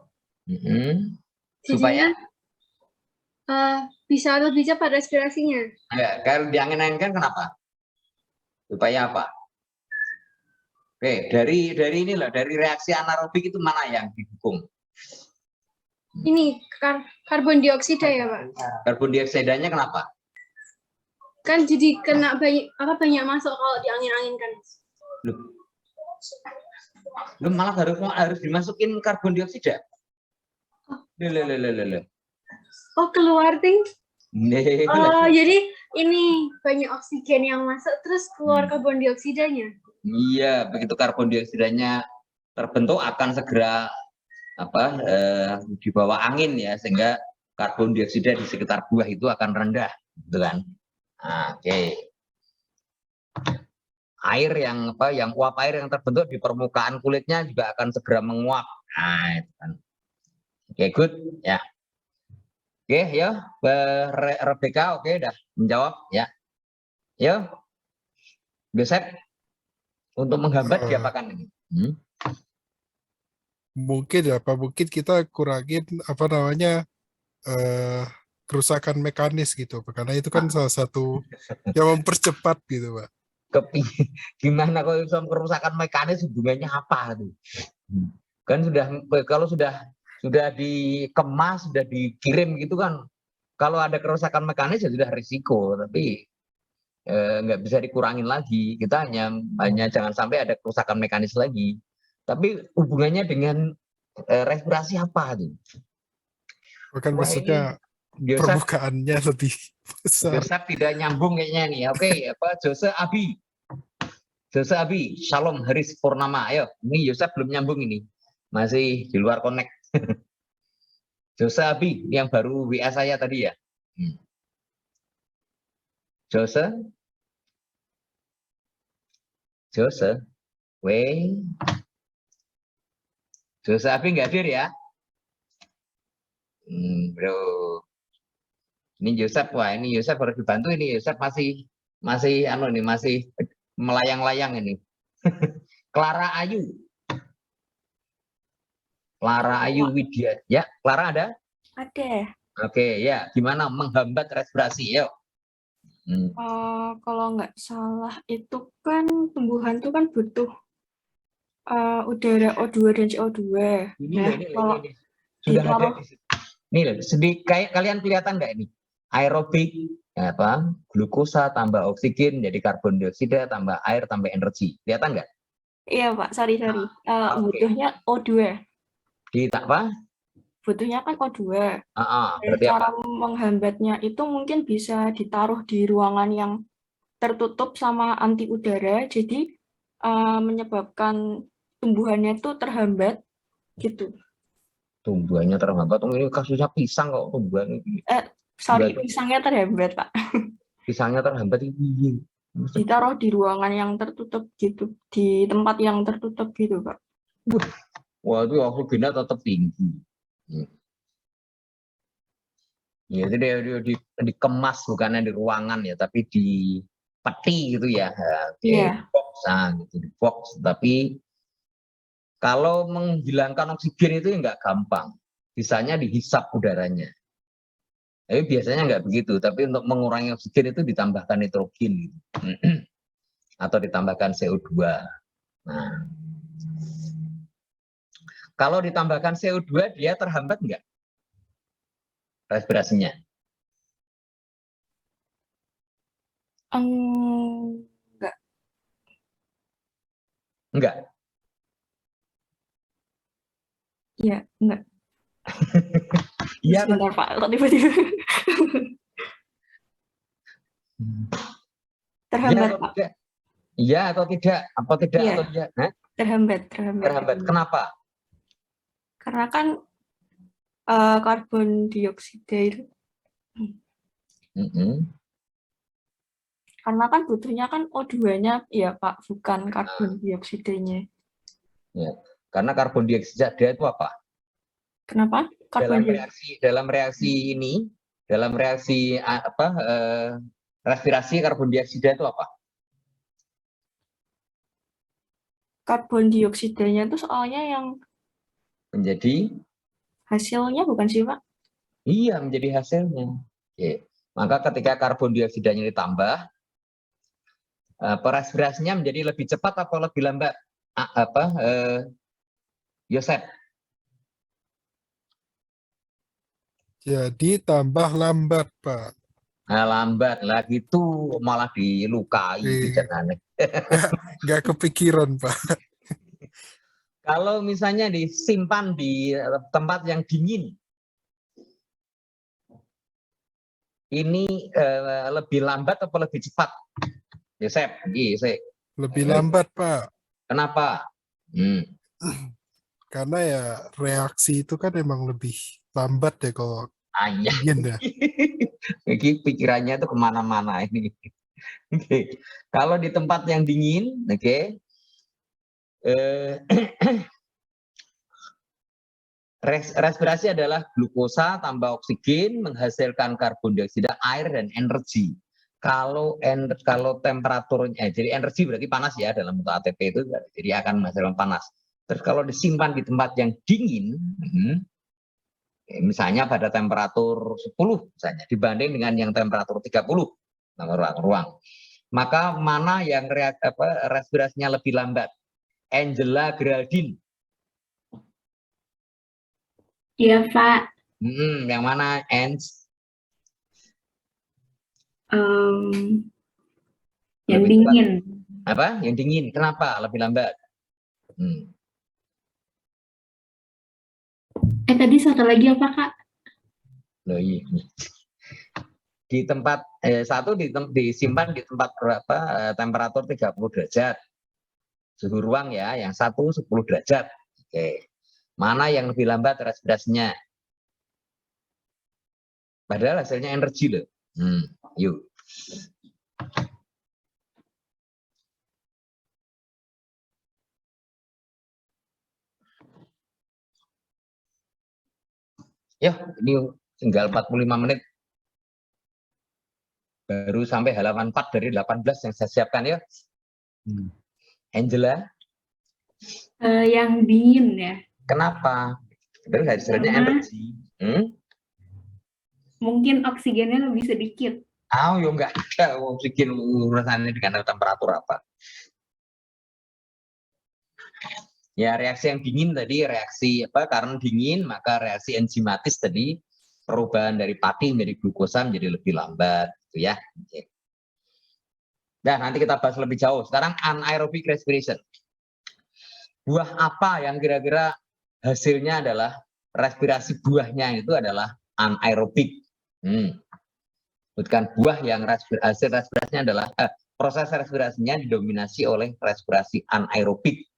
Supaya bisa lebih cepat respirasinya. Ya, kalau diangin-anginkan kenapa? Supaya apa? Oke, dari inilah, dari reaksi anaerobik itu mana yang didukung? Ini karbon dioksida ya, Pak? Karbon dioksidanya kenapa? Kan jadi kena banyak masuk kalau diangin-anginkan. Lu malah harus dimasukin karbon dioksida. Oh, keluar ting? Oh, jadi ini banyak oksigen yang masuk terus keluar karbon dioksidanya. Iya, begitu karbon dioksidanya terbentuk akan segera di bawah angin ya, sehingga karbon dioksida di sekitar buah itu akan rendah, gitu kan? Oke. Air yang uap air yang terbentuk di permukaan kulitnya juga akan segera menguap. Nah, itu kan. Oke, good ya. Oke, ya, Rebecca, oke, udah menjawab ya. Yo, Joseph, untuk menghambat diapakan ini? Mungkin kita kurangin kerusakan mekanis gitu, karena itu kan salah satu yang mempercepat gitu, Pak. Gimana kalau kerusakan mekanis hubungannya apa tuh? Kan kalau sudah dikemas, sudah dikirim gitu kan, kalau ada kerusakan mekanis ya sudah risiko, tapi nggak bisa dikurangin lagi. Kita hanya jangan sampai ada kerusakan mekanis lagi. Tapi hubungannya dengan respirasi apa tuh? Bukan maksudnya permukaannya lebih besar. Joseph tidak nyambung kayaknya nih. Oke, Joseph Abi, Shalom Haris Purnama. Ayo, ini Joseph belum nyambung ini. Masih di luar connect. Joseph Abi yang baru WA saya tadi ya. Joseph, Joseph Abi nggak hadir ya? Bro, ini Joseph, ini Joseph harus dibantu ini. Joseph masih melayang-layang ini. Clara Ayu Widya, ya, Clara ada? Ada. Oke, ya, gimana menghambat respirasi, yuk. Kalau nggak salah itu kan tumbuhan itu kan butuh udara O2 dan CO2. Ini sudah ada di sini. Nih, kayak kalian kelihatan nggak ini? Aerobik, glukosa tambah oksigen jadi karbon dioksida tambah air tambah energi. Kelihatan nggak? Iya, Pak. Sorry. Butuhnya O2. Butuhnya kan O2. Cara menghambatnya itu mungkin bisa ditaruh di ruangan yang tertutup sama anti udara, jadi menyebabkan tumbuhannya itu terhambat gitu. Tumbuhannya terhambat? Ini kasusnya pisang kok tumbuhan. Pisangnya terhambat, Pak. Pisangnya terhambat ini. Ditaruh di ruangan yang tertutup gitu, di tempat yang tertutup gitu, Pak. Wah, itu oksigennya tetap tinggi. Ya, itu dia dikemas bukannya di ruangan ya, tapi di peti gitu ya. Di box, gitu, di box. Tapi Kalau menghilangkan oksigen itu nggak gampang, bisanya dihisap udaranya. Tapi biasanya nggak begitu, tapi untuk mengurangi oksigen itu ditambahkan nitrogen gitu. Atau ditambahkan CO2. Nah, kalau ditambahkan CO2 dia terhambat nggak respirasinya? Enggak. Enggak. Iya, enggak. Iya kan? Sebentar Pak, kok tiba-tiba. Terhambat Iya atau Pak. tidak? Iya atau tidak? Apa tidak Iya. atau tidak? Hah? Terhambat. Terhambat. Kenapa? Karena kan karbon dioksida itu, karena kan butuhnya kan O2-nya ya Pak, bukan karbon dioksidanya. Ya. Karena karbon dioksida itu apa? Kenapa? Dalam reaksi ini, dalam reaksi respirasi karbon dioksida itu apa? Karbon dioksidanya itu soalnya yang Menjadi hasilnya bukan sih Pak? Iya, menjadi hasilnya. Oke. Maka ketika karbon dioksidanya ditambah, respirasinya menjadi lebih cepat atau lebih lambat? Yosep? Jadi tambah lambat, Pak. Nah, lambat lah gitu, malah dilukai. Nggak kepikiran, Pak. Kalau misalnya disimpan di tempat yang dingin, ini lebih lambat atau lebih cepat? Yosep, Lebih lambat, Pak. Kenapa? Karena ya reaksi itu kan emang lebih lambat ya kalau dingin ya. Jadi pikirannya itu kemana-mana ini. Oke. Kalau di tempat yang dingin, oke. Respirasi adalah glukosa tambah oksigen menghasilkan karbon dioksida, air dan energi. Kalau temperaturnya, jadi energi berarti panas ya dalam bentuk ATP itu, jadi akan menghasilkan panas. Terus kalau disimpan di tempat yang dingin, misalnya pada temperatur 10 misalnya dibanding dengan yang temperatur 30 ruang, maka mana yang respirasinya lebih lambat? Angela Geraldine. Iya, Pak. Yang mana, Ans? Yang dingin. Apa? Yang dingin. Kenapa lebih lambat? Tadi satu lagi apa, Kak? Loh, iya. Di tempat disimpan di tempat berapa? Temperatur 30 derajat. Suhu ruang ya, yang satu 10 derajat. Oke. Mana yang lebih lambat respirasinya? Padahal hasilnya energi loh. Yuk. Ya, ini tinggal 45 menit. Baru sampai halaman 4 dari 18 yang saya siapkan ya. Angela? Yang dingin ya. Kenapa? Padahal hasilnya energi. Mungkin oksigennya lebih sedikit. Ya enggak ada oksigen urusannya dengan temperatur apa. Ya, reaksi yang dingin tadi, reaksi karena dingin, maka reaksi enzimatis tadi, perubahan dari pati menjadi glukosa menjadi lebih lambat, gitu ya. Oke. Nah, nanti kita bahas lebih jauh. Sekarang anaerobic respiration. Buah apa yang kira-kira hasilnya adalah respirasi buahnya itu adalah anaerobik. Bukan buah yang hasil respirasinya adalah proses respirasinya didominasi oleh respirasi anaerobik.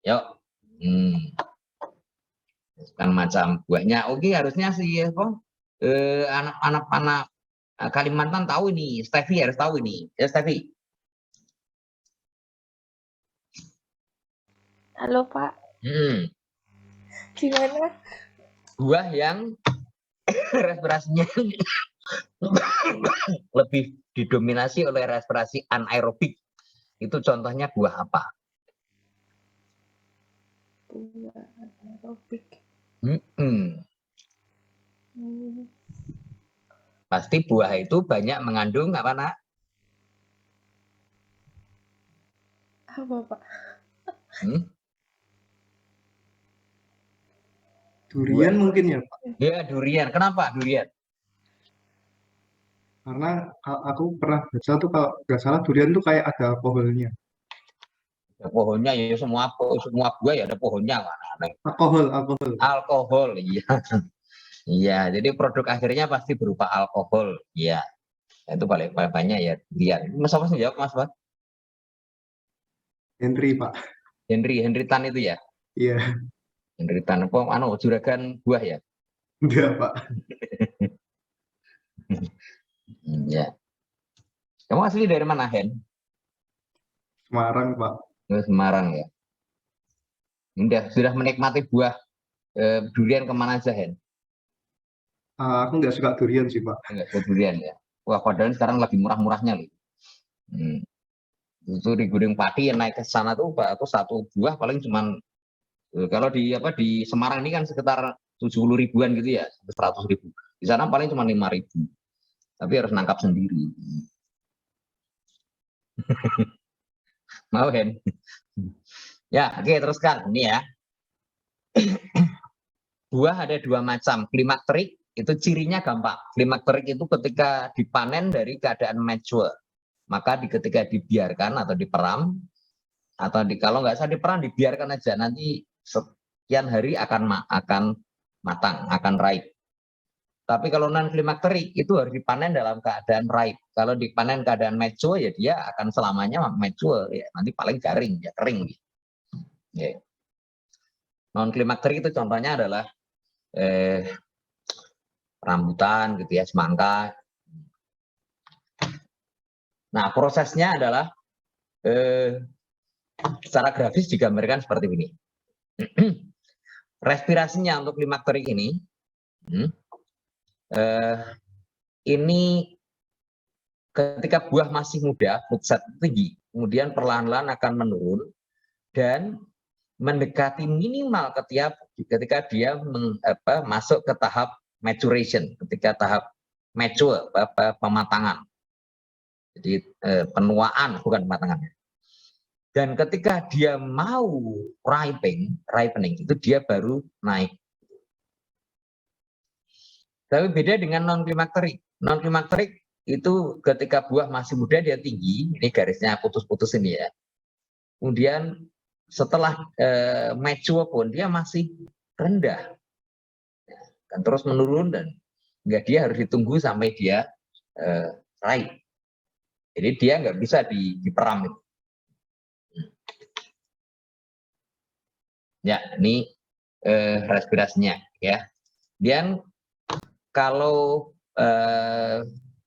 Yuk. Bukan macam buahnya. Oke, harusnya sih anak-anak Kalimantan tahu ini. Steffi harus tahu ini. Ya, Steffi. Halo, Pak. Gimana? Buah yang respirasinya lebih didominasi oleh respirasi anaerobik. Itu contohnya buah apa? buah aerobik. Pasti buah itu banyak mengandung apa, Nak? Apa, Pak? Durian mungkin ya, Pak. Ya, durian. Kenapa durian? Karena aku pernah baca tuh kalau nggak salah durian tuh kayak ada alkoholnya. Ya, pohonnya ya semua buah ya ada pohonnya, Pak. Alkohol, iya. Iya, jadi produk akhirnya pasti berupa alkohol. Iya. Itu paling banyak ya durian. Mas apa sih jawab, Mas, Pak? Henry, Pak. Henry Tan itu ya? Iya. Henry Tan apa juragan buah ya? Enggak, Pak. Iya. Kamu asli dari mana, Hen? Semarang, Pak. Semarang ya. Sudah menikmati buah durian kemana aja, Hen? Aku nggak suka durian sih, Pak. Nggak suka durian ya. Wah, padahal sekarang lagi murah-murahnya loh. Itu di Gunung Pati yang naik ke sana tuh, Pak, aku satu buah paling cuman kalau di Semarang ini kan sekitar 70 ribuan gitu ya, 100 ribu. Di sana paling cuma 5 ribu. Tapi harus nangkap sendiri. Mau, Hen? Ya, oke, teruskan. Ini ya. Buah ada dua macam. Klimakterik itu cirinya gampang. Klimakterik itu ketika dipanen dari keadaan mature. Maka ketika dibiarkan atau diperam, atau kalau nggak usah diperam, dibiarkan aja. Nanti sekian hari akan matang, akan ripe. Tapi kalau non klimakterik itu harus dipanen dalam keadaan ripe. Kalau dipanen keadaan mature ya dia akan selamanya mature ya. Nanti paling garing ya, kering. Ya. Non klimakterik itu contohnya adalah rambutan gitu ya, semangka. Nah, prosesnya adalah secara grafis digambarkan seperti ini. Respirasinya untuk klimakterik ini ketika buah masih muda, food set tinggi, kemudian perlahan-lahan akan menurun dan mendekati minimal ketika dia masuk ke tahap maturation, ketika tahap mature, pematangan. Jadi penuaan, bukan pematangannya. Dan ketika dia mau ripening itu dia baru naik. Tapi beda dengan non klimakterik. Non klimakterik itu ketika buah masih muda dia tinggi, ini garisnya putus-putus ini ya. Kemudian setelah mature pun dia masih rendah, kan terus menurun dan dia harus ditunggu sampai dia ripe. Jadi dia nggak bisa diperam. Ya, ini respirasinya ya. Dan kalau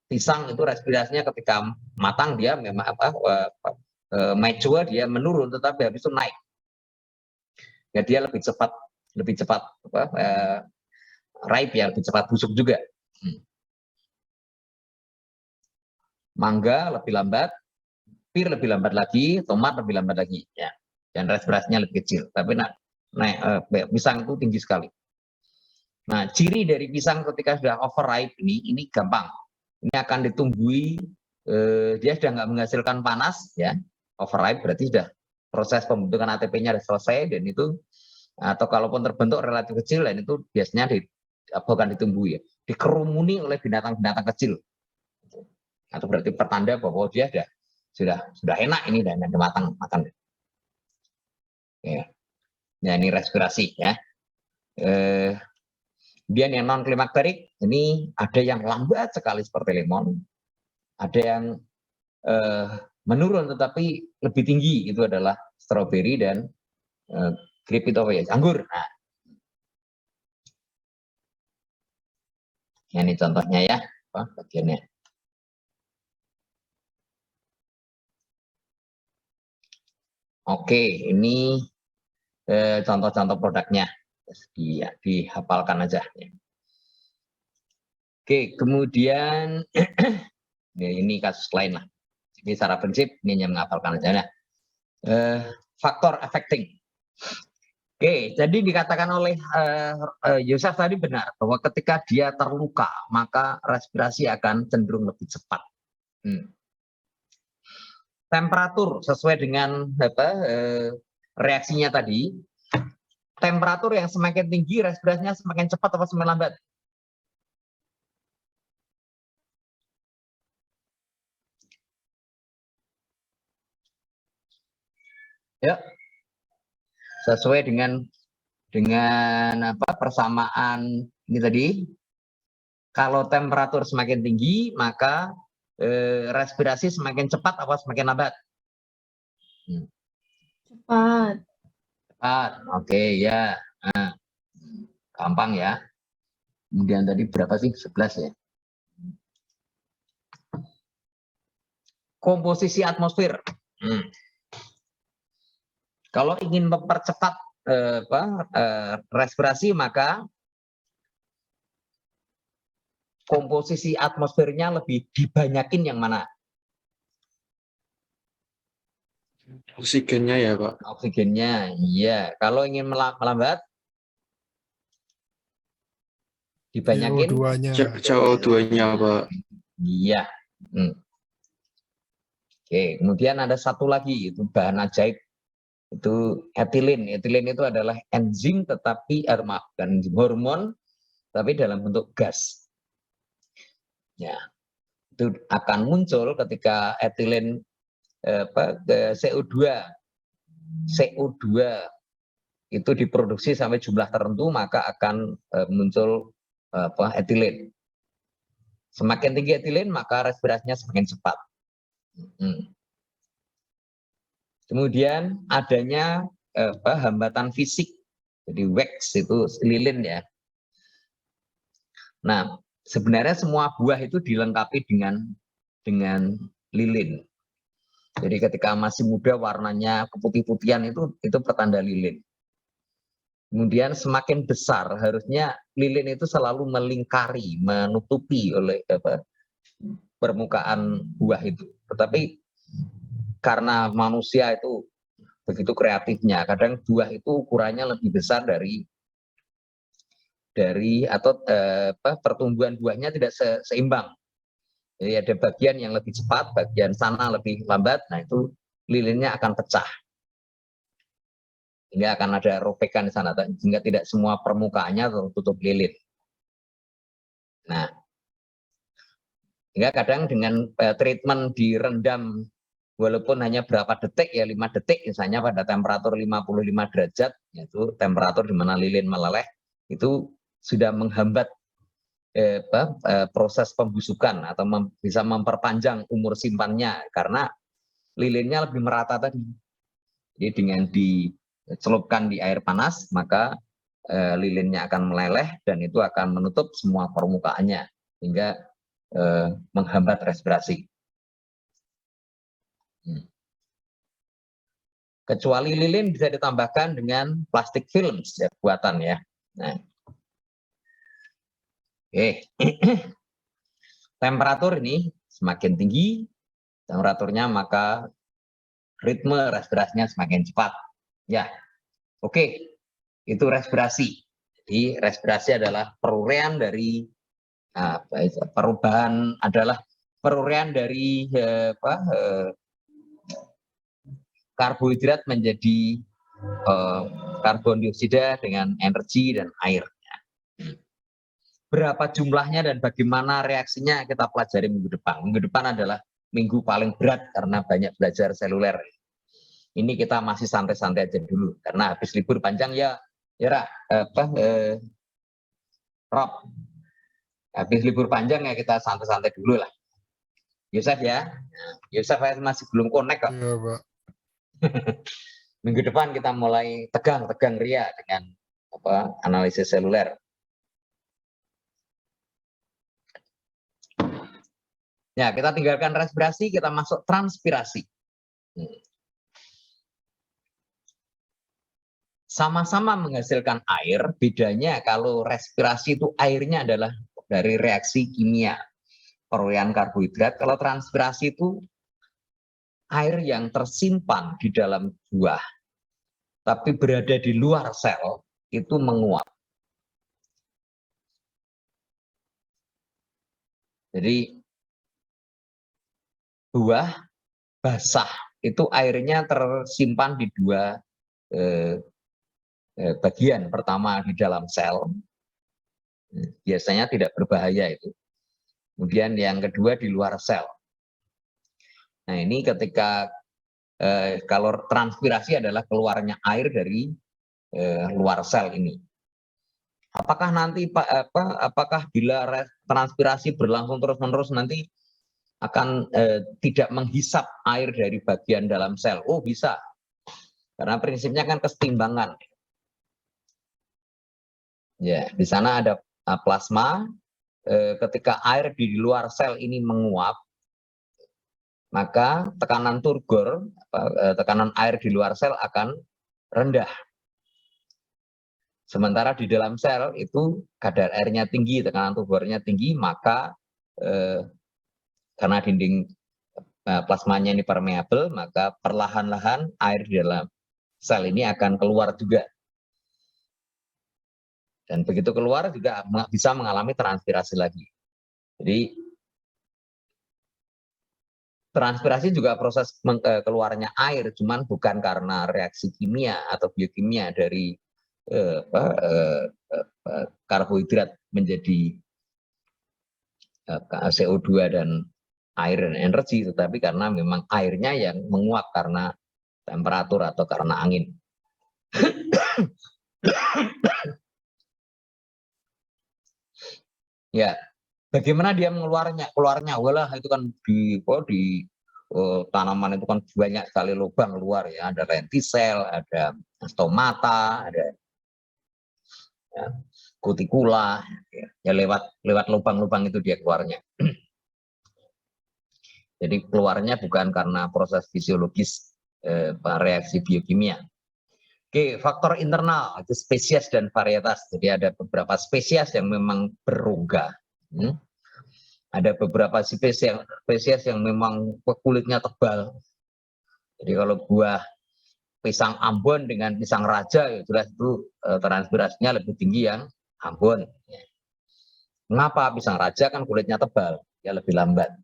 pisang itu respirasinya ketika matang dia memang mature dia menurun, tetapi habis itu naik. Ya dia lebih cepat ripe ya, lebih cepat busuk juga. Mangga lebih lambat, pir lebih lambat lagi, tomat lebih lambat lagi ya. Dan respirasinya lebih kecil. Tapi pisang itu tinggi sekali. Nah, ciri dari pisang ketika sudah overripe ini gampang. Ini akan ditunggui, dia sudah nggak menghasilkan panas, ya. Overripe berarti sudah proses pembentukan ATP-nya sudah selesai, dan itu, atau kalaupun terbentuk relatif kecil, dan itu biasanya bukan ditunggui, ya, dikerumuni oleh binatang-binatang kecil. Atau berarti pertanda bahwa dia sudah enak ini dan matang makan. Ya. Nah, ini respirasi ya. Kemudian yang non klimakterik ini ada yang lambat sekali seperti lemon, ada yang menurun tetapi lebih tinggi, itu adalah stroberi dan grape itu apa ya, anggur. Nah, ini contohnya ya, bagiannya. Oke, ini contoh-contoh produknya. Dihafalkan aja. Oke, kemudian ini kasus lain lah. Ini secara prinsip ini hanya menghafalkan aja. Nah, faktor affecting. Oke, jadi dikatakan oleh Yosef tadi benar bahwa ketika dia terluka maka respirasi akan cenderung lebih cepat. Temperatur sesuai dengan reaksinya tadi. Temperatur yang semakin tinggi respirasinya semakin cepat atau semakin lambat? Ya, sesuai dengan persamaan ini tadi. Kalau temperatur semakin tinggi, maka respirasi semakin cepat atau semakin lambat? Cepat. Cepat, oke ya. Nah, gampang ya. Kemudian tadi berapa sih? 11 ya. Komposisi atmosfer. Kalau ingin mempercepat respirasi, maka komposisi atmosfernya lebih dibanyakin yang mana? Oksigennya ya, Pak. Oksigennya, iya. Kalau ingin melambat, dibanyakin CO2-nya, Pak. Iya. Oke, kemudian ada satu lagi, itu bahan ajaib. Itu etilen. Etilen itu adalah enzim tetapi bukan enzim, hormon tapi dalam bentuk gas. Ya, itu akan muncul ketika etilen CO2 itu diproduksi sampai jumlah tertentu, maka akan muncul etilen. Semakin tinggi etilen maka respirasinya semakin cepat. Kemudian adanya hambatan fisik, jadi wax itu lilin ya. Nah, sebenarnya semua buah itu dilengkapi dengan lilin. Jadi ketika masih muda warnanya keputih-putihan itu pertanda lilin. Kemudian semakin besar harusnya lilin itu selalu melingkari, menutupi oleh permukaan buah itu. Tetapi karena manusia itu begitu kreatifnya, kadang buah itu ukurannya lebih besar dari pertumbuhan buahnya tidak seimbang. Jadi ada bagian yang lebih cepat, bagian sana lebih lambat. Nah itu lilinnya akan pecah, hingga akan ada robekan di sana, sehingga tidak semua permukaannya tertutup lilin. Nah, hingga kadang dengan treatment direndam walaupun hanya berapa detik ya, 5 detik misalnya pada temperatur 55 derajat, yaitu temperatur di mana lilin meleleh, itu sudah menghambat proses pembusukan atau bisa memperpanjang umur simpannya karena lilinnya lebih merata tadi. Jadi dengan dicelupkan di air panas, maka lilinnya akan meleleh dan itu akan menutup semua permukaannya hingga menghambat respirasi. Kecuali lilin bisa ditambahkan dengan plastik film ya, buatan ya. Nah, temperatur ini semakin tinggi temperaturnya, maka ritme respirasinya semakin cepat. Ya, oke, itu respirasi. Jadi respirasi adalah peruraian dari perubahan adalah peruraian dari karbohidrat menjadi karbon dioksida dengan energi dan air. Berapa jumlahnya dan bagaimana reaksinya kita pelajari minggu depan. Minggu depan adalah minggu paling berat karena banyak belajar seluler. Ini kita masih santai-santai aja dulu karena habis libur panjang ya Rob. Habis libur panjang ya kita santai-santai dulu lah. Yosef ya. Yosef masih belum connect kok. Iya, Pak. Minggu depan kita mulai tegang ria dengan analisis seluler. Ya, kita tinggalkan respirasi, kita masuk transpirasi. Sama-sama menghasilkan air, bedanya kalau respirasi itu airnya adalah dari reaksi kimia, peroleh karbohidrat. Kalau transpirasi itu air yang tersimpan di dalam buah. tapi berada di luar sel itu menguap. Jadi buah basah itu airnya tersimpan di dua bagian. Pertama di dalam sel, biasanya tidak berbahaya itu. Kemudian yang kedua di luar sel. Nah ini ketika kalau transpirasi adalah keluarnya air dari luar sel ini. Apakah nanti apakah bila transpirasi berlangsung terus-menerus nanti akan tidak menghisap air dari bagian dalam sel? Oh bisa, karena prinsipnya kan kesetimbangan. Ya, di sana ada plasma. Ketika air di luar sel ini menguap, maka tekanan turgor, tekanan air di luar sel akan rendah. Sementara di dalam sel itu kadar airnya tinggi, tekanan turgornya tinggi, maka karena dinding plasmanya ini permeabel, maka perlahan-lahan air di dalam sel ini akan keluar juga. Dan begitu keluar juga bisa mengalami transpirasi lagi. Jadi transpirasi juga proses keluarnya air, cuman bukan karena reaksi kimia atau biokimia dari karbohidrat menjadi CO2 dan air dan energi, tetapi karena memang airnya yang menguap karena temperatur atau karena angin. Ya, bagaimana dia mengeluarnya? Keluarnya, walah itu kan di tanaman itu kan banyak sekali lubang luar ya, ada lentisel, ada stomata, ada ya, kutikula, ya lewat lubang-lubang itu dia keluarnya. Jadi keluarnya bukan karena proses fisiologis reaksi biokimia. Oke, faktor internal itu spesies dan varietas. Jadi ada beberapa spesies yang memang berongga. Ada beberapa spesies yang memang kulitnya tebal. Jadi kalau buah pisang Ambon dengan pisang Raja, ya jelas itu transpirasinya lebih tinggi yang Ambon. Mengapa? Pisang Raja kan kulitnya tebal, ya lebih lambat.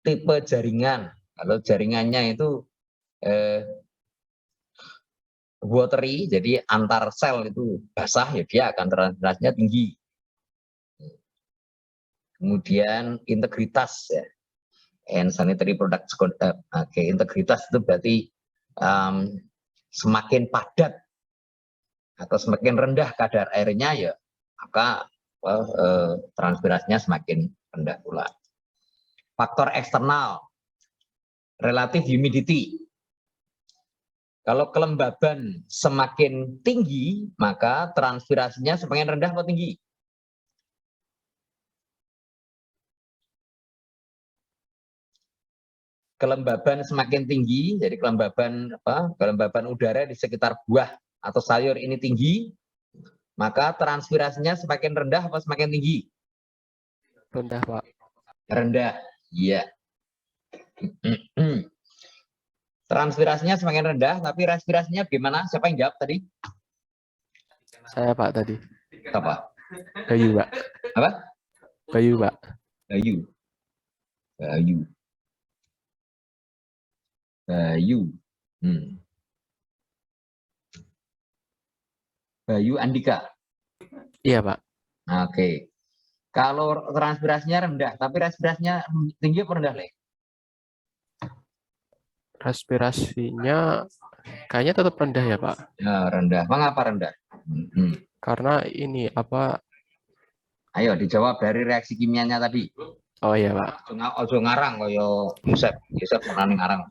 Tipe jaringan, kalau jaringannya itu watery, jadi antar sel itu basah, ya dia akan transpirasinya tinggi. Kemudian integritas, ya, and sanitary products, integritas itu berarti semakin padat atau semakin rendah kadar airnya, ya maka transpirasinya semakin rendah pula. Faktor eksternal, relative humidity. Kalau kelembaban semakin tinggi, maka transpirasinya semakin rendah atau tinggi? Kelembaban semakin tinggi, jadi kelembaban udara di sekitar buah atau sayur ini tinggi, maka transpirasinya semakin rendah atau semakin tinggi? Rendah, Pak. Rendah, iya. Transpirasinya semakin rendah, tapi respirasinya gimana? Siapa yang jawab tadi? Saya, Pak, tadi. Apa? Bayu, Pak. Apa? Bayu, Pak. Bayu. Bayu Andika. Iya, Pak. Oke. Kalau transpirasinya rendah, tapi respirasinya tinggi apa rendah, Le? Respirasinya kayaknya tetap rendah ya, Pak. Ya, rendah. Mengapa rendah? Karena ini apa? Ayo dijawab dari reaksi kimianya tadi. Oh iya, Pak. Ojo ngarang koyo Yusuf pernah ngarang.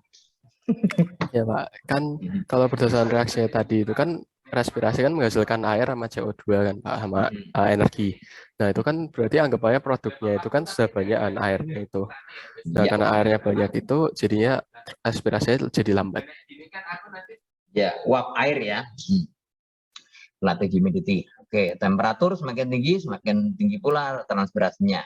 Ya, Pak. Kan kalau berdasarkan reaksinya tadi itu kan respirasi kan menghasilkan air sama CO2 kan, Pak, sama energi. Nah, itu kan berarti anggap aja produknya itu kan sudah banyak airnya itu. Nah, Ya. karena airnya banyak itu jadinya respirasinya jadi lambat. Ya, uap air ya. Relative humidity. Oke, temperatur semakin tinggi pula transpirasinya.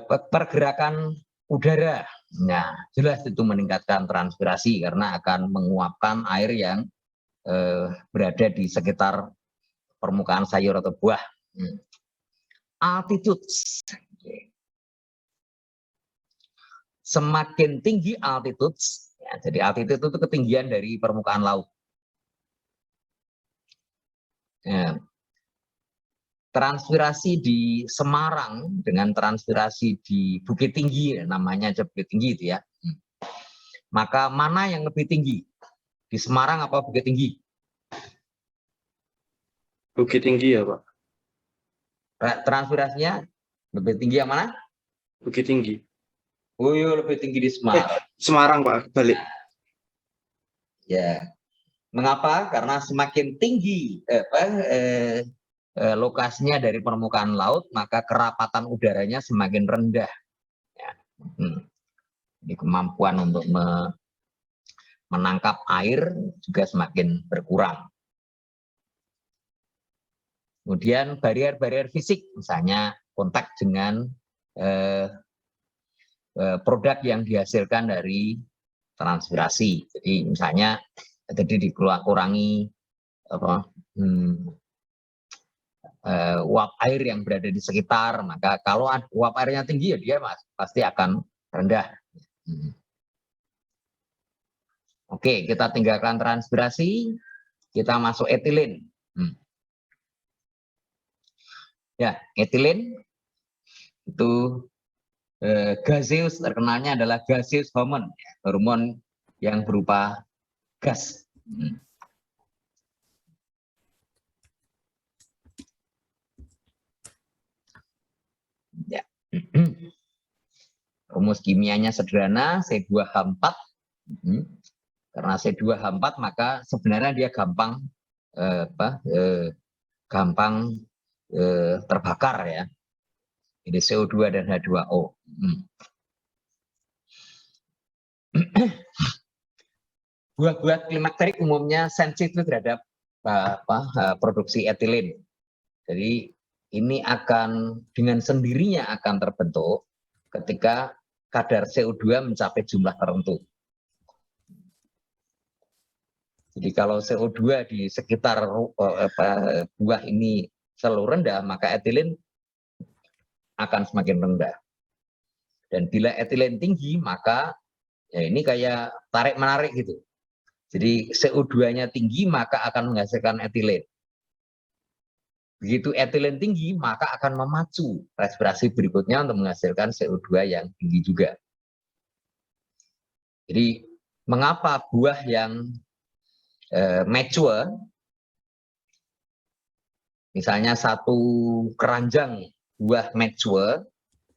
Pergerakan udara. Nah, jelas itu meningkatkan transpirasi karena akan menguapkan air yang berada di sekitar permukaan sayur atau buah. Altitude. Semakin tinggi altitude, ya, jadi altitude itu ketinggian dari permukaan laut. Ya. Transpirasi di Semarang dengan transpirasi di Bukit Tinggi, namanya aja Bukit Tinggi itu ya. Maka mana yang lebih tinggi? Di Semarang apa Bukit Tinggi? Bukit Tinggi ya, Pak. Transpirasinya lebih tinggi yang mana? Bukit Tinggi. Oh iya, lebih tinggi di Semarang. Semarang, Pak, balik. Ya. Mengapa? Karena semakin tinggi lokasinya dari permukaan laut, maka kerapatan udaranya semakin rendah. Ya. Jadi kemampuan untuk menangkap air juga semakin berkurang. Kemudian barier-barier fisik, misalnya kontak dengan produk yang dihasilkan dari transpirasi. Jadi misalnya tadi dikurangi uap air yang berada di sekitar, maka kalau uap airnya tinggi ya dia pasti akan rendah. Oke, kita tinggalkan transpirasi, kita masuk etilen. Ya, etilen itu gaseus, terkenalnya adalah gaseous hormone, hormon yang berupa gas. Ya. Rumus kimianya sederhana, C2H4. Karena C2H4 maka sebenarnya dia gampang terbakar ya. Ini CO2 dan H2O. Buah-buah klimakterik umumnya sensitif terhadap produksi etilen. Jadi ini akan dengan sendirinya akan terbentuk ketika kadar CO2 mencapai jumlah tertentu. Jadi kalau CO2 di sekitar buah ini selalu rendah, maka etilen akan semakin rendah. Dan bila etilen tinggi, maka ya ini kayak tarik-menarik gitu. Jadi CO2-nya tinggi, maka akan menghasilkan etilen. Begitu etilen tinggi, maka akan memacu respirasi berikutnya untuk menghasilkan CO2 yang tinggi juga. Jadi mengapa buah yang mature, misalnya satu keranjang buah mature,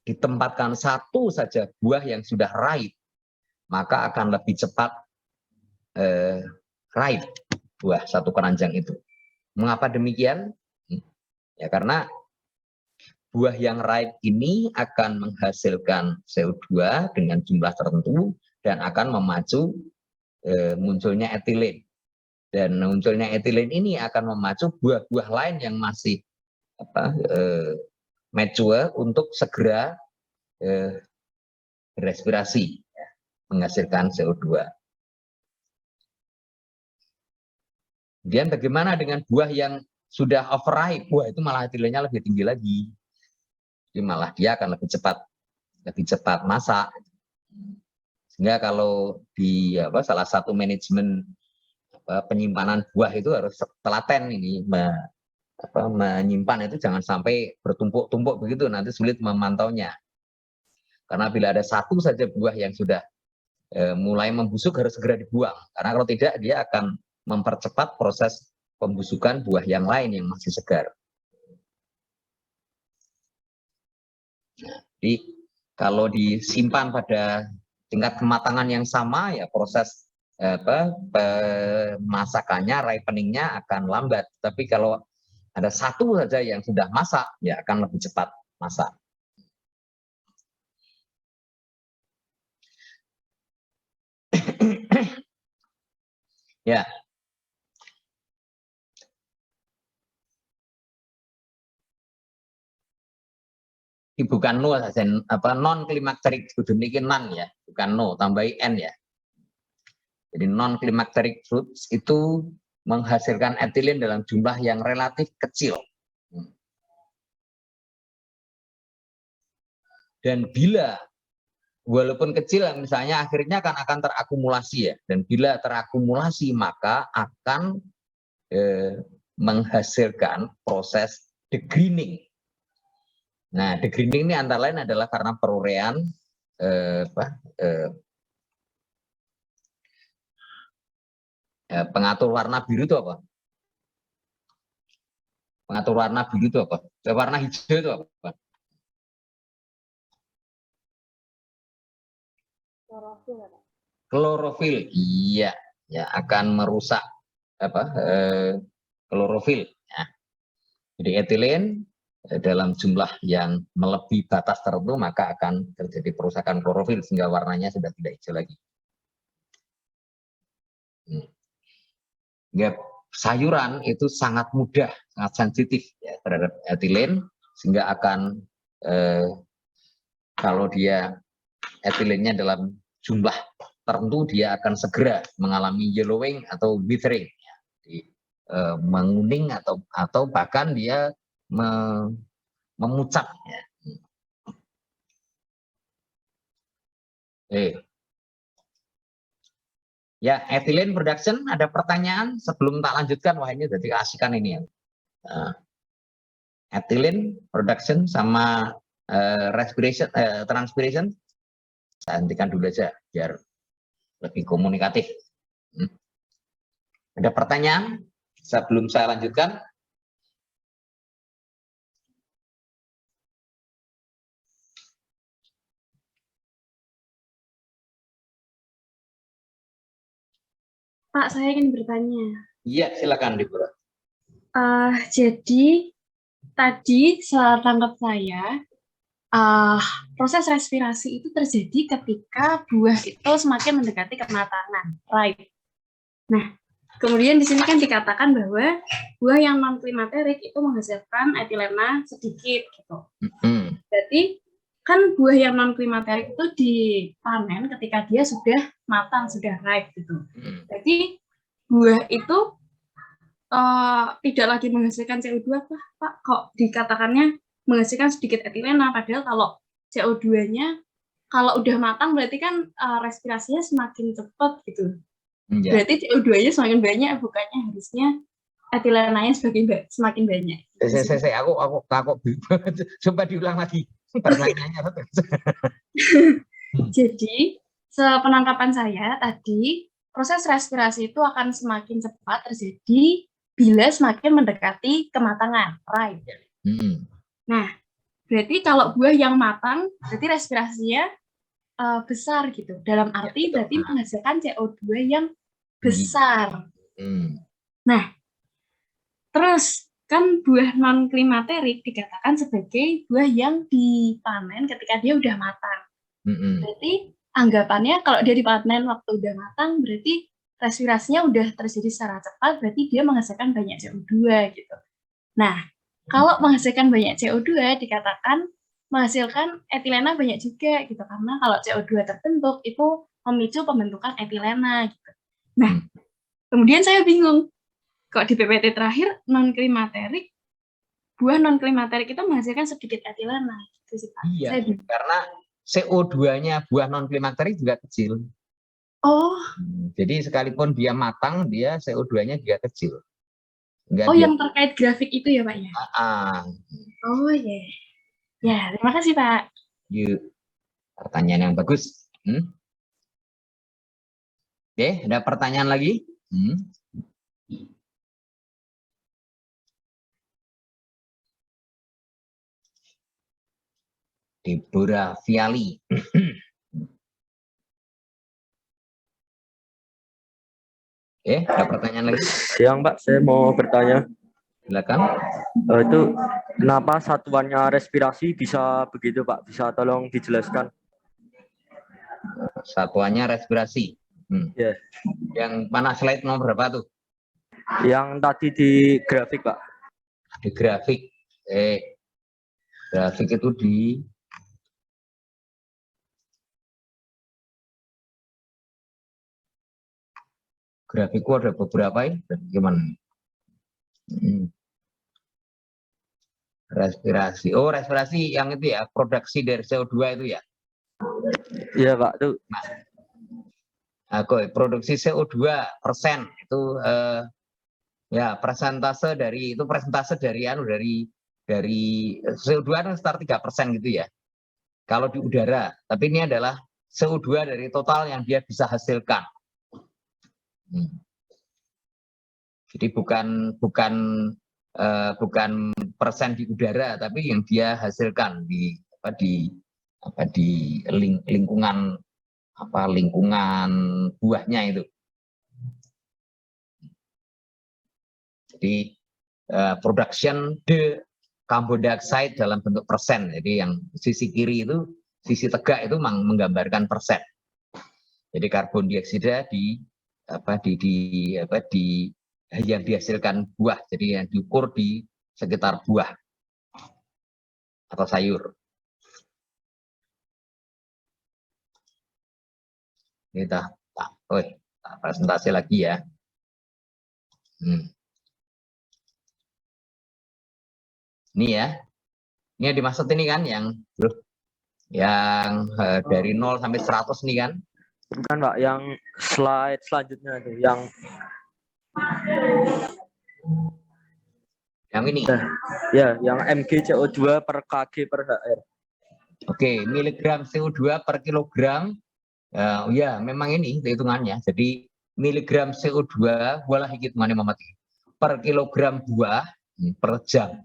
ditempatkan satu saja buah yang sudah ripe, maka akan lebih cepat ripe buah satu keranjang itu. Mengapa demikian? Ya karena buah yang ripe ini akan menghasilkan CO2 dengan jumlah tertentu dan akan memacu munculnya etilen. Dan munculnya etilen ini akan memacu buah-buah lain yang masih mature untuk segera berespirasi, menghasilkan CO2. Kemudian bagaimana dengan buah yang sudah overripe? Buah itu malah etilennya lebih tinggi lagi. Jadi malah dia akan lebih cepat masak. Sehingga kalau di salah satu manajemen penyimpanan buah itu harus telaten ini menyimpan itu jangan sampai bertumpuk-tumpuk begitu, nanti sulit memantaunya. Karena bila ada satu saja buah yang sudah mulai membusuk harus segera dibuang. Karena kalau tidak dia akan mempercepat proses pembusukan buah yang lain yang masih segar. Jadi kalau disimpan pada tingkat kematangan yang sama ya proses pemasakannya, ripeningnya akan lambat. Tapi kalau ada satu saja yang sudah masak, ya akan lebih cepat masak. Ya. bukan no saja, non klimakterik kudu niki non ya, bukan no, tambahi n ya. Jadi non klimakterik fruits itu menghasilkan etilen dalam jumlah yang relatif kecil. Dan bila walaupun kecil misalnya akhirnya akan terakumulasi ya, dan bila terakumulasi maka akan menghasilkan proses degreening. Nah, degreening ini antara lain adalah karena perurean pengatur warna biru itu apa? Pengatur warna biru itu apa? Warna hijau itu apa? Klorofil, iya, ya akan merusak klorofil. Ya. Jadi etilen dalam jumlah yang melebihi batas tertentu maka akan terjadi perusakan klorofil sehingga warnanya sudah tidak hijau lagi. Ya, sayuran itu sangat mudah, sangat sensitif ya, terhadap etilen sehingga akan kalau dia etilennya dalam jumlah tertentu dia akan segera mengalami yellowing atau withering, ya. Jadi, menguning atau bahkan dia memucat. Ya. Ya, ethylene production, ada pertanyaan sebelum tak lanjutkan? Wah, ini jadi keasikan ini ya. Ethylene production sama transpiration, saya hentikan dulu aja biar lebih komunikatif. Ada pertanyaan sebelum saya lanjutkan? Pak, saya ingin bertanya. Iya, silakan Dibura. Jadi tadi setangkap saya, proses respirasi itu terjadi ketika buah itu semakin mendekati kematangan, right? Nah, kemudian di sini kan dikatakan bahwa buah yang non klimaterik itu menghasilkan etilena sedikit gitu. Berarti kan buah yang non klimaterik itu dipanen ketika dia sudah matang, sudah ripe gitu. Jadi buah itu tidak lagi menghasilkan CO2 Pak, kok dikatakannya menghasilkan sedikit etilena, padahal kalau CO2-nya kalau udah matang berarti kan respirasinya semakin cepat gitu. Berarti CO2-nya semakin banyak, bukannya harusnya etilenanya semakin banyak. Aku coba diulang lagi pertanyaannya. Jadi sepenangkapan saya tadi, proses respirasi itu akan semakin cepat terjadi bila semakin mendekati kematangan, right? Nah, berarti kalau buah yang matang, berarti respirasinya besar gitu. Dalam arti berarti menghasilkan CO2 yang besar. Nah, terus kan buah non klimaterik dikatakan sebagai buah yang dipanen ketika dia udah matang. Berarti anggapannya kalau dia dipanen waktu udah matang, berarti respirasinya udah terjadi secara cepat, berarti dia menghasilkan banyak CO2 gitu. Nah, kalau menghasilkan banyak CO2 dikatakan menghasilkan etilena banyak juga gitu, karena kalau CO2 terbentuk itu memicu pembentukan etilena gitu. Nah, kemudian saya bingung, kok di PPT terakhir non klimaterik, buah non klimaterik itu menghasilkan sedikit etilena gitu sih Pak. Iya, karena CO2-nya buah non klimaterik juga kecil. Oh. Jadi sekalipun dia matang, dia CO2-nya juga kecil. Yang terkait grafik itu ya Pak ya? Oh iya. Ya, terima kasih Pak. Yuk, pertanyaan yang bagus. Oke, ada pertanyaan lagi? Deborah Viali. Ada pertanyaan lagi? Siang Pak, saya mau bertanya. Silakan. Itu kenapa satuannya respirasi bisa begitu Pak? Bisa tolong dijelaskan? Satuannya respirasi. Ya. Yang mana slide nomor berapa tuh? Yang tadi di grafik Pak. Di grafik. Grafik itu di grafikku ada beberapa ya. Gimana? Respirasi. Oh, respirasi yang itu ya, produksi dari CO2 itu ya. Iya Pak, tuh. Produksi CO2 persen itu ya persentase dari CO2 kan sekitar 3% gitu ya. Kalau di udara, tapi ini adalah CO2 dari total yang dia bisa hasilkan. Jadi bukan persen di udara, tapi yang dia hasilkan di lingkungan buahnya itu. Jadi production the carbon dioxide dalam bentuk persen. Jadi yang sisi kiri itu, sisi tegak itu menggambarkan persen. Jadi karbon dioksida yang dihasilkan buah. Jadi yang diukur di sekitar buah atau sayur. Kita presentasi lagi ya. Ini ya, ini yang dimaksud ini kan yang dari 0 sampai 100 nih kan? Bukan Pak, yang slide selanjutnya itu, yang ini. Ya, yang mg CO2 per kg per hr. Oke, miligram CO2 per kilogram. Ya, memang ini hitungannya. Jadi miligram CO2 boleh hitungannya Muhammad per kilogram buah per jam.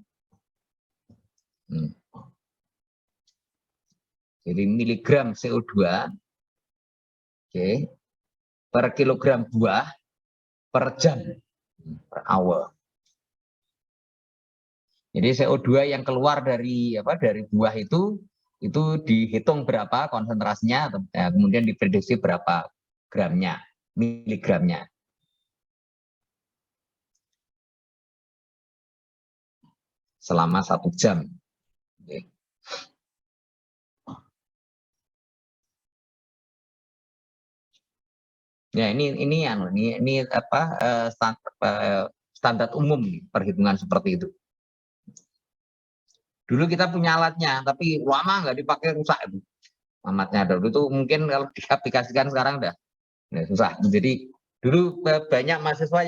Jadi miligram CO2 per kilogram buah per jam, per hour. Jadi CO2 yang keluar dari buah itu dihitung berapa konsentrasinya, kemudian diprediksi berapa gramnya, miligramnya. Selama 1 jam. Ya ini standar umum perhitungan seperti itu. Dulu kita punya alatnya, tapi lama nggak dipakai, rusak itu alatnya. Dulu itu mungkin kalau diaplikasikan sekarang udah susah. Jadi dulu banyak mahasiswa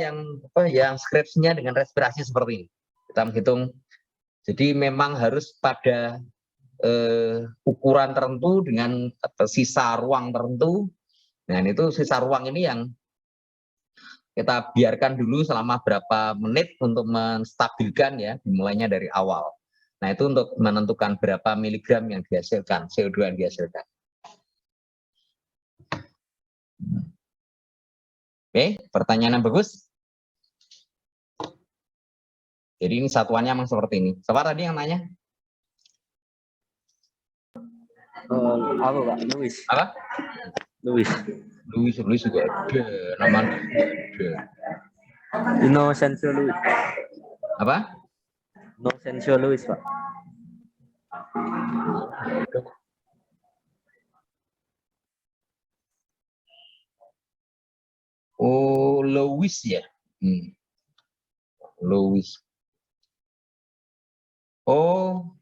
yang skripsinya dengan respirasi seperti ini. Kita menghitung. Jadi memang harus pada ukuran tertentu dengan sisa ruang tertentu. Nah itu sisa ruang ini yang kita biarkan dulu selama berapa menit untuk menstabilkan ya, dimulainya dari awal. Nah itu untuk menentukan berapa miligram yang dihasilkan, CO2 yang dihasilkan. Oke, pertanyaan yang bagus. Jadi ini satuannya memang seperti ini. Siapa tadi yang nanya? Apa Pak? Luis. Apa? Luis juga ada. Namanya ada. Inocencio Luis. Apa? Inocencio Luis Pak. Oh, Louis ya. Louis. Oh,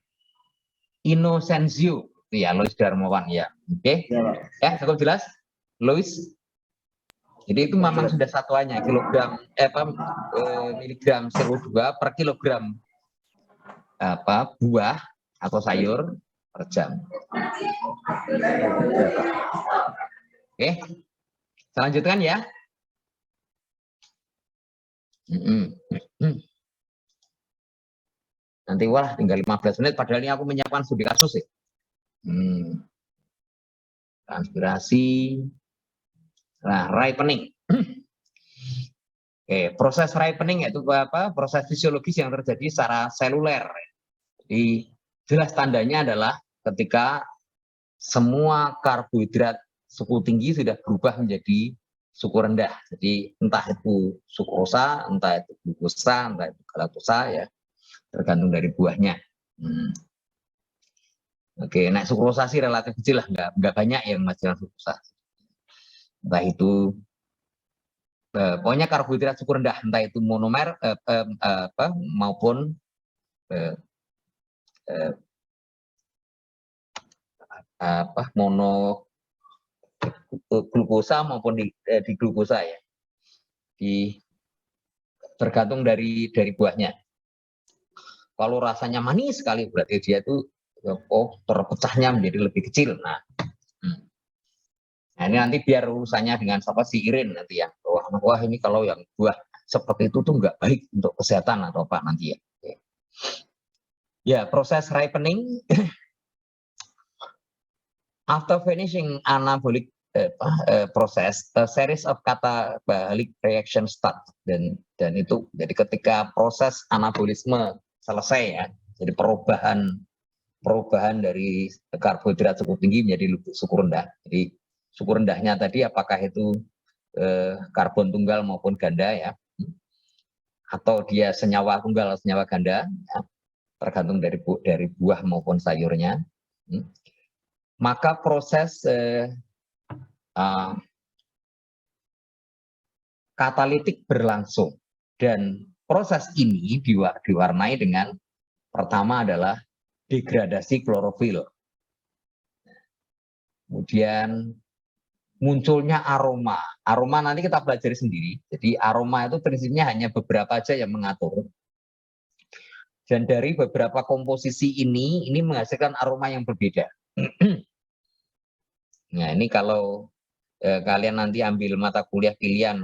Inocencio. Ya, Louis Darmawan ya. Oke. Ya, cukup jelas. Louis. Jadi itu memang sudah satuannya miligram CO2 per kilogram buah atau sayur per jam. Oke. Saya lanjutkan ya. Nanti tinggal 15 menit padahal ini aku menyiapkan studi kasus ya. Transpirasi. Nah, ripening. Oke, proses ripening itu proses fisiologis yang terjadi secara seluler. Jadi jelas tandanya adalah ketika semua karbohidrat suku tinggi sudah berubah menjadi suku rendah. Jadi entah itu sukrosa, entah itu glukosa, entah itu galaktosa ya, tergantung dari buahnya. Oke, nah sukrosa sih relatif kecil lah, nggak banyak yang menghasilkan sukrosa. Entah itu pokoknya karbohidrat cukup rendah, entah itu monomer maupun mono glukosa maupun di glukosa ya. Tergantung dari buahnya. Kalau rasanya manis sekali berarti dia itu terpecahnya menjadi lebih kecil. Nah, ini nanti biar urusannya dengan si Irin nanti ya. Wah ini kalau yang buah seperti itu tuh nggak baik untuk kesehatan atau apa nanti ya. Ya, proses ripening after finishing anabolic proses, a series of catabolic reaction start dan itu jadi ketika proses anabolisme selesai ya, jadi perubahan dari karbohidrat cukup tinggi menjadi cukup rendah. Jadi cukup rendahnya tadi apakah itu karbon tunggal maupun ganda ya, atau dia senyawa tunggal atau senyawa ganda ya, tergantung dari buah maupun sayurnya. Maka proses katalitik berlangsung dan proses ini diwarnai dengan pertama adalah degradasi klorofil, kemudian munculnya aroma. Aroma nanti kita pelajari sendiri. Jadi aroma itu prinsipnya hanya beberapa aja yang mengatur. Dan dari beberapa komposisi ini menghasilkan aroma yang berbeda. Nah ini kalau kalian nanti ambil mata kuliah pilihan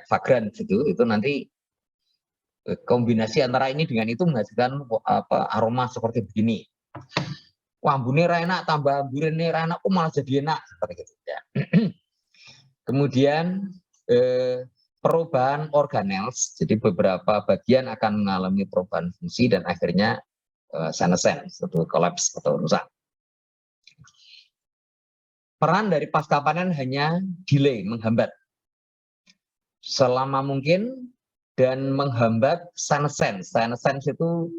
fragrance itu nanti kombinasi antara ini dengan itu menghasilkan aroma seperti begini. Wah, ambune ra enak, tambah ambune ra enak, kok malah jadi enak seperti itu ya. Kemudian perubahan organelles, jadi beberapa bagian akan mengalami perubahan fungsi dan akhirnya senescence atau kolaps atau rusak. Peran dari pasca panen hanya delay, menghambat selama mungkin dan menghambat senescence. Senescence itu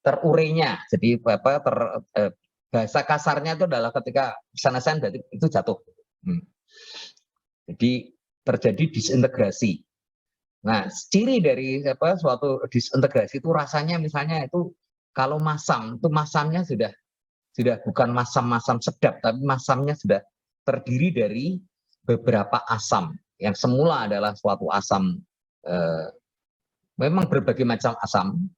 terurainya. Jadi bahasa kasarnya itu adalah ketika senescence berarti itu jatuh. Jadi terjadi disintegrasi. Nah, ciri dari suatu disintegrasi itu rasanya misalnya itu kalau masam, itu masamnya sudah bukan masam-masam sedap, tapi masamnya sudah terdiri dari beberapa asam yang semula adalah suatu asam, memang berbagai macam asam,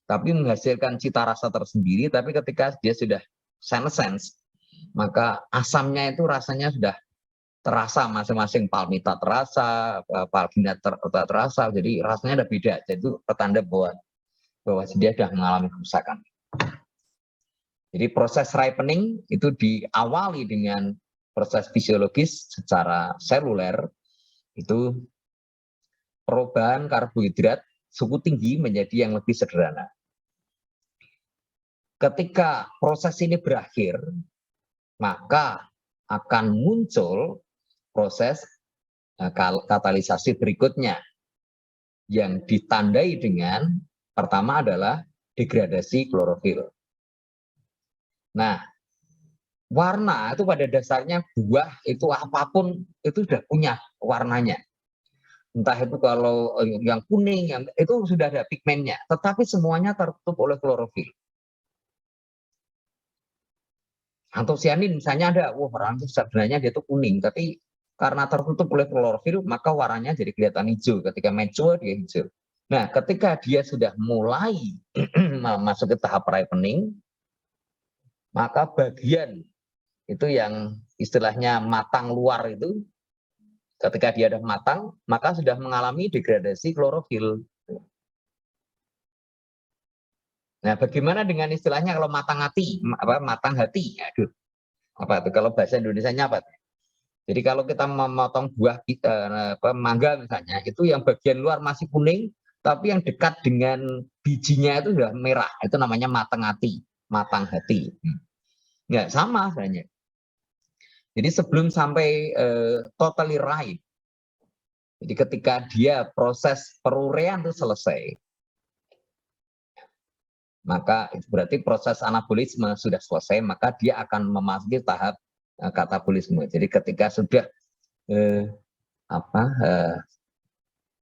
tapi menghasilkan cita rasa tersendiri. Tapi ketika dia sudah senescence, maka asamnya itu rasanya sudah terasa masing-masing, palmita terasa, palgina terasa, jadi rasanya ada beda. Jadi itu petanda bahwa dia sudah mengalami kerusakan. Jadi proses ripening itu diawali dengan proses fisiologis secara seluler, itu perubahan karbohidrat suhu tinggi menjadi yang lebih sederhana. Ketika proses ini berakhir, maka akan muncul proses katalisasi berikutnya yang ditandai dengan pertama adalah degradasi klorofil. Nah, warna itu pada dasarnya buah itu apapun itu sudah punya warnanya. Entah itu kalau yang kuning, itu sudah ada pigmennya, tetapi semuanya tertutup oleh klorofil. Antosianin misalnya ada, sebenarnya dia itu kuning, tapi karena tertutup oleh klorofil, maka warnanya jadi kelihatan hijau. Ketika mature, dia hijau. Nah, ketika dia sudah mulai masuk ke tahap ripening, maka bagian itu yang istilahnya matang luar itu, ketika dia sudah matang, maka sudah mengalami degradasi klorofil. Nah, bagaimana dengan istilahnya kalau matang hati, matang hati? Aduh, apa itu kalau bahasa Indonesianya apa? Jadi kalau kita memotong buah mangga misalnya, itu yang bagian luar masih kuning, tapi yang dekat dengan bijinya itu sudah merah. Itu namanya matang hati, matang hati. Nggak sama sebenarnya. Jadi sebelum sampai totally ripe, Jadi ketika dia proses perurean itu selesai, maka itu berarti proses anabolisme sudah selesai, maka dia akan memasuki tahap katabolisme. Jadi ketika sudah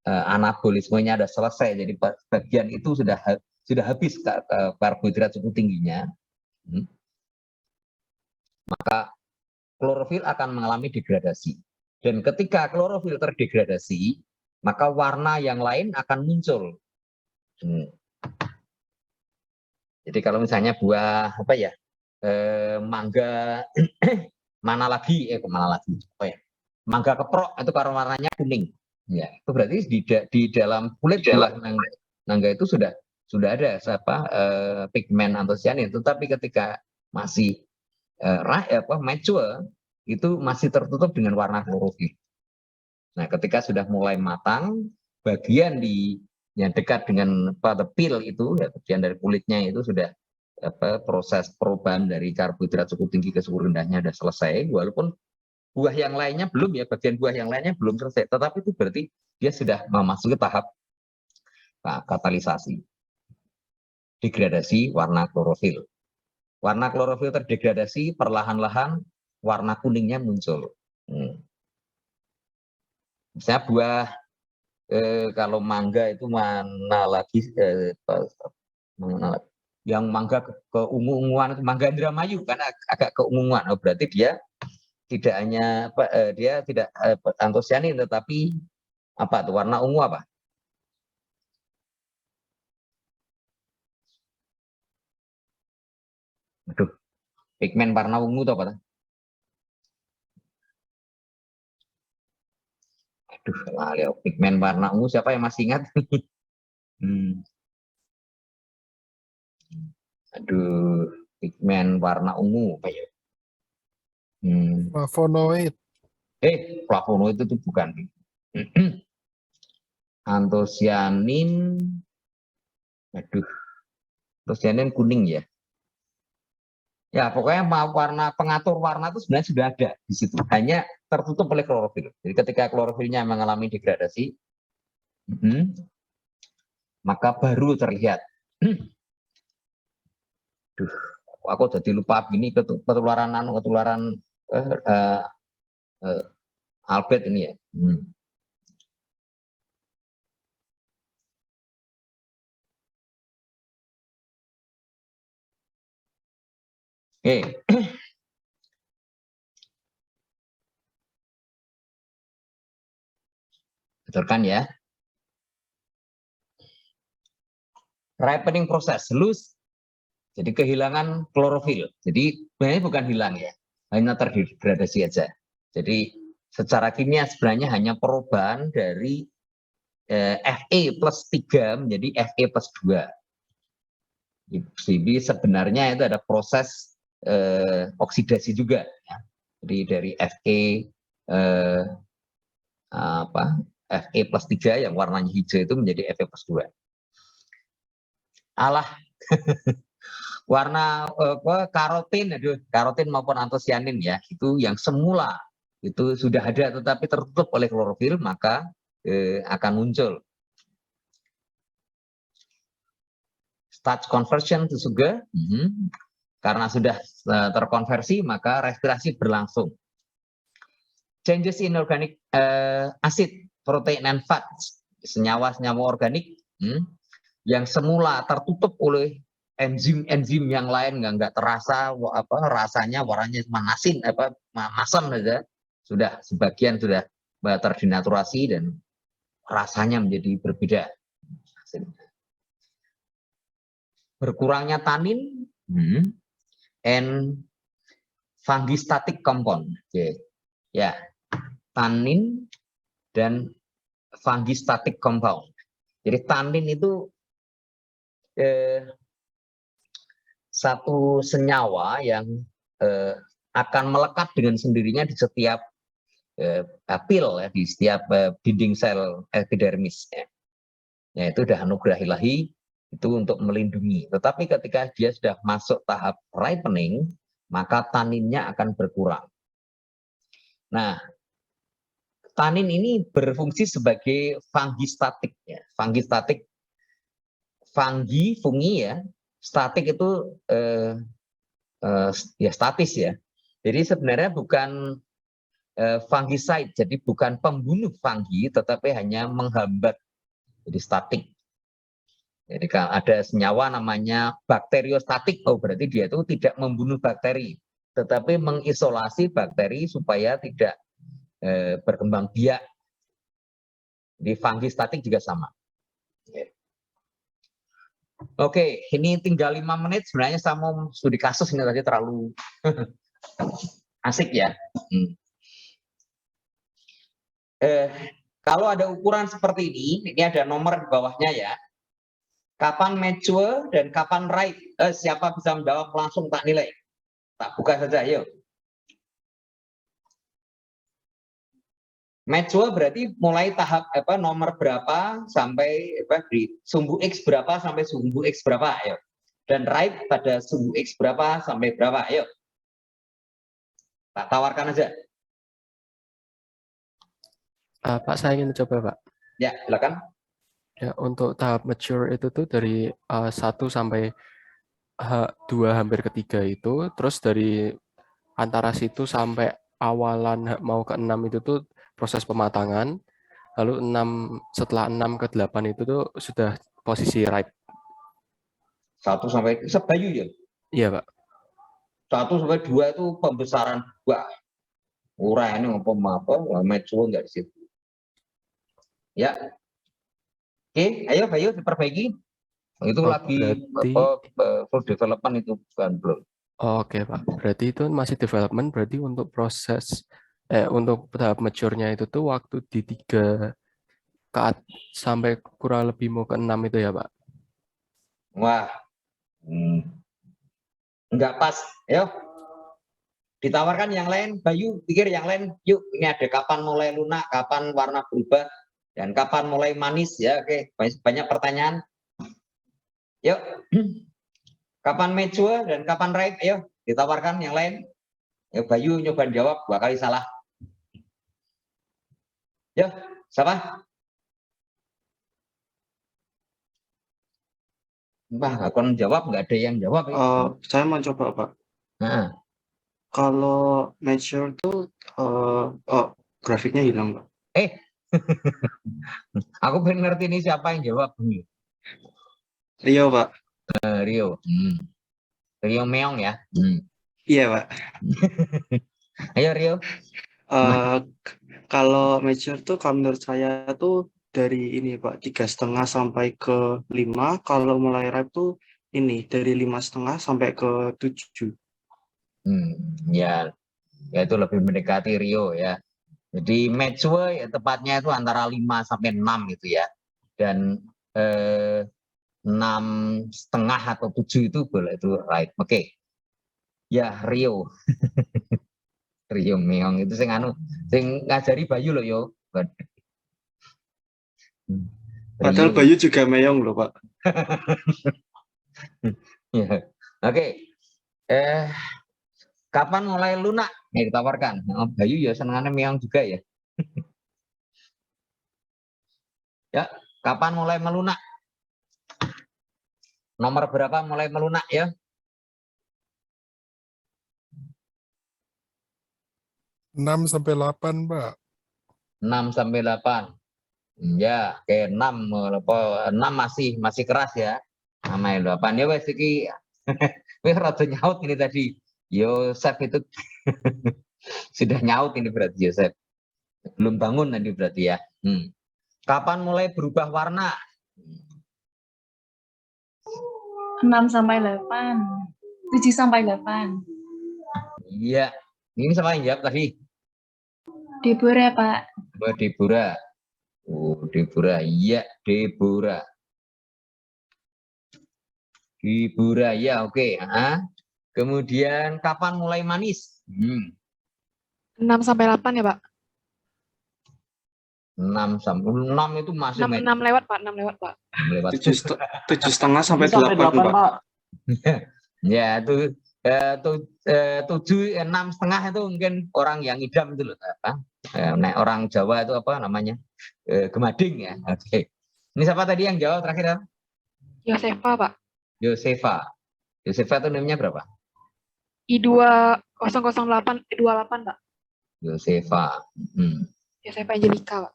anabolismenya sudah selesai, jadi bagian itu sudah habis karbohidrat cukup tingginya, maka klorofil akan mengalami degradasi. Dan ketika klorofil terdegradasi, maka warna yang lain akan muncul. Jadi kalau misalnya buah mangga mana lagi? Mangga keprok itu kalau warnanya kuning. Ya, itu berarti di dalam kulit buah mangga itu sudah ada pigmen antosianin. Tetapi ketika masih mature, itu masih tertutup dengan warna klorofil. Nah, ketika sudah mulai matang, bagian yang dekat dengan pil itu, ya, bagian dari kulitnya itu sudah proses perubahan dari karbohidrat cukup tinggi ke suhu rendahnya sudah selesai, walaupun buah yang lainnya belum, ya, bagian buah yang lainnya belum selesai, tetapi itu berarti dia sudah memasuki tahap katalisasi, degradasi warna klorofil. Warna klorofil terdegradasi, perlahan-lahan warna kuningnya muncul. Misalnya buah kalau mangga itu mana lagi yang mangga keungu-unguan, mangga Indramayu kan agak keunguan. Oh, berarti dia tidak hanya dia tidak antosianin, tetapi apa tuh warna ungu apa? Aduh, pigmen warna ungu itu apa? Aduh, pigmen warna ungu siapa yang masih ingat? Aduh, pigmen warna ungu apa ya? Flavonoid. Flavonoid itu bukan. Antosianin. Aduh, antosianin kuning ya. Ya, pokoknya warna pengatur warna itu sebenarnya sudah ada di situ, hanya tertutup oleh klorofil. Jadi ketika klorofilnya mengalami degradasi, maka baru terlihat. Duh, aku jadi lupa gini ketularan Albert ini ya. Betul kan ya? Ripening proses, loss. Jadi kehilangan klorofil. Jadi sebenarnya bukan hilang ya, hanya terdegradasi aja. Jadi secara kimia sebenarnya hanya perubahan dari Fe+3 menjadi Fe+2. Jadi sebenarnya itu ada proses oksidasi juga. Ya. Jadi dari Fe+3 yang warnanya hijau itu menjadi Fe+2. Alah. Warna karotin maupun antosianin ya, itu yang semula itu sudah ada tetapi tertutup oleh klorofil, maka akan muncul. Starch conversion to sugar, karena sudah terkonversi maka respirasi berlangsung. Changes in organic acid, protein and fats, senyawa-senyawa organik yang semula tertutup oleh enzim-enzim yang lain nggak terasa rasanya, warnanya cuma masam saja, sudah sebagian sudah terdinaturasi dan rasanya menjadi berbeda. Berkurangnya tanin and fungistatic compound. Ya, tanin dan fungistatic compound. Jadi tanin itu satu senyawa yang akan melekat dengan sendirinya di setiap pil, ya, di setiap dinding sel epidermis. Ya, itu sudah anugerah ilahi itu untuk melindungi. Tetapi ketika dia sudah masuk tahap ripening, maka taninnya akan berkurang. Nah, tanin ini berfungsi sebagai fungistatik ya. Fungistatik, fungi ya. Statik itu ya statis ya. Jadi sebenarnya bukan fungicide, jadi bukan pembunuh fungi, tetapi hanya menghambat. Jadi statik. Jadi kalau ada senyawa namanya bakteriostatik, oh berarti dia itu tidak membunuh bakteri, tetapi mengisolasi bakteri supaya tidak berkembang biak. Di fungistatik juga sama. Oke, ini tinggal 5 menit. Sebenarnya saya mau studi kasus ini tadi terlalu asik ya. Kalau ada ukuran seperti ini ada nomor di bawahnya ya. Kapan mature dan kapan ripe? Siapa bisa menjawab langsung tak nilai? Tak buka saja, yuk. Mature berarti mulai tahap nomor berapa sampai di sumbu X berapa sampai sumbu X berapa, ayo. Dan ripe pada sumbu X berapa sampai berapa, ayo. Tak tawarkan aja. Pak, saya ingin coba, Pak. Ya, silakan. Ya, untuk tahap mature itu tuh dari 1 sampai 2 hampir ketiga itu, terus dari antara situ sampai awalan mau ke 6 itu tuh proses pematangan, lalu 6 setelah 6 ke 8 itu tuh sudah posisi ripe. 1 sampai sebayu ya? Iya, Pak. 1 sampai 2 itu pembesaran buah. Uraiannya apa mature enggak di situ. Ya. Oke, ayo Bayu diperbaiki. Itu lagi full development itu bukan belum. Oke, Pak. Berarti itu masih development, berarti untuk proses untuk tahap mature-nya itu tuh waktu di 3 sampai kurang lebih mau ke 6 itu ya, Pak. Wah. Enggak pas. Ayo. Ditawarkan yang lain, Bayu pikir yang lain. Yuk, ini ada kapan mulai lunak, kapan warna berubah, dan kapan mulai manis ya. Oke, banyak pertanyaan. Yuk. Kapan mature dan kapan ripe? Ayo, ditawarkan yang lain. Ya, Bayu nyoba jawab 2 kali salah. Ya, siapa? Wah, akan jawab, nggak ada yang jawab. Saya mau coba, Pak. Nah. Kalau mature tuh, grafiknya hilang, Pak. Aku pengen ngerti ini siapa yang jawab ini. Rio, Pak. Rio. Rio Meong ya. Iya, Pak. Ayo Rio. Kalau mature tuh kalau menurut saya tuh dari ini Pak 3,5 sampai ke 5. Kalau mulai ripe tuh ini dari 5,5 sampai ke 7. Ya itu lebih mendekati Rio ya. Jadi mature ya, tepatnya itu antara 5 sampai 6 gitu ya. Dan 6,5 atau 7 itu boleh itu ripe. Oke. Ya Rio. Rio Meong itu sing ngajari Bayu loh yo. Padahal Bayu juga Meong loh, Pak. Ya. Oke. Kapan mulai lunak? Nih ditawarkan. Bayu ya senengannya Meong juga ya. Ya, kapan mulai melunak? Nomor berapa mulai melunak ya? 6 sampai 8, Pak. 6 sampai 8. Ya, oke 6 masih keras ya. Sampai 8 ya wes iki. Wis rada nyaut ini tadi. Yosef itu sudah nyaut ini berarti Yosef. Belum bangun tadi berarti ya. Kapan mulai berubah warna? 6 sampai 8. 7 sampai 8. Iya. Ini siapa yang jawab tadi? Deborah, Pak. Deborah. Deborah. Iya, Deborah. Deborah, ya oke. Kemudian kapan mulai manis? 6 sampai 8 ya, Pak? 6 itu masih 6 lewat, Pak. 6 lewat, Pak. 7,5 sampai 8, Pak. Ya, itu 6,5 itu mungkin orang yang idam itu loh, apa? Nah, orang Jawa itu apa namanya? Gemading ya. Oke. Ini siapa tadi yang jawab terakhir? Ya? Yosefa, Pak. Yosefa. Yosefa itu nilainya berapa? I2008 28, Pak. Yosefa. Yosefa Angelika, Pak.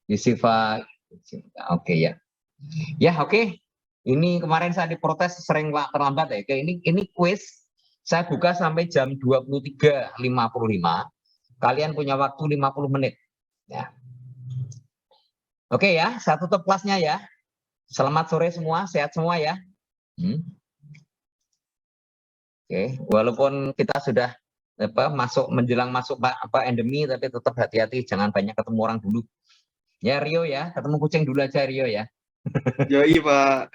Yosefa. Oke ya. Ya, oke. Ini kemarin saya diprotes sering terlambat ya. Ini quiz. Saya buka sampai jam 23.55. Kalian punya waktu 50 menit. Ya. Oke ya, saya tutup kelasnya ya. Selamat sore semua, sehat semua ya. Oke, walaupun kita sudah menjelang masuk endemi, tapi tetap hati-hati, jangan banyak ketemu orang dulu. Ya Rio ya, ketemu kucing dulu aja Rio ya. Yoi Pak.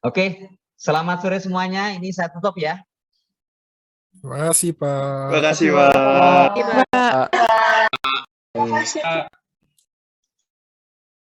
Oke, selamat sore semuanya. Ini saya tutup ya. Terima kasih Pak. Terima kasih Pak. Terima kasih, Pak.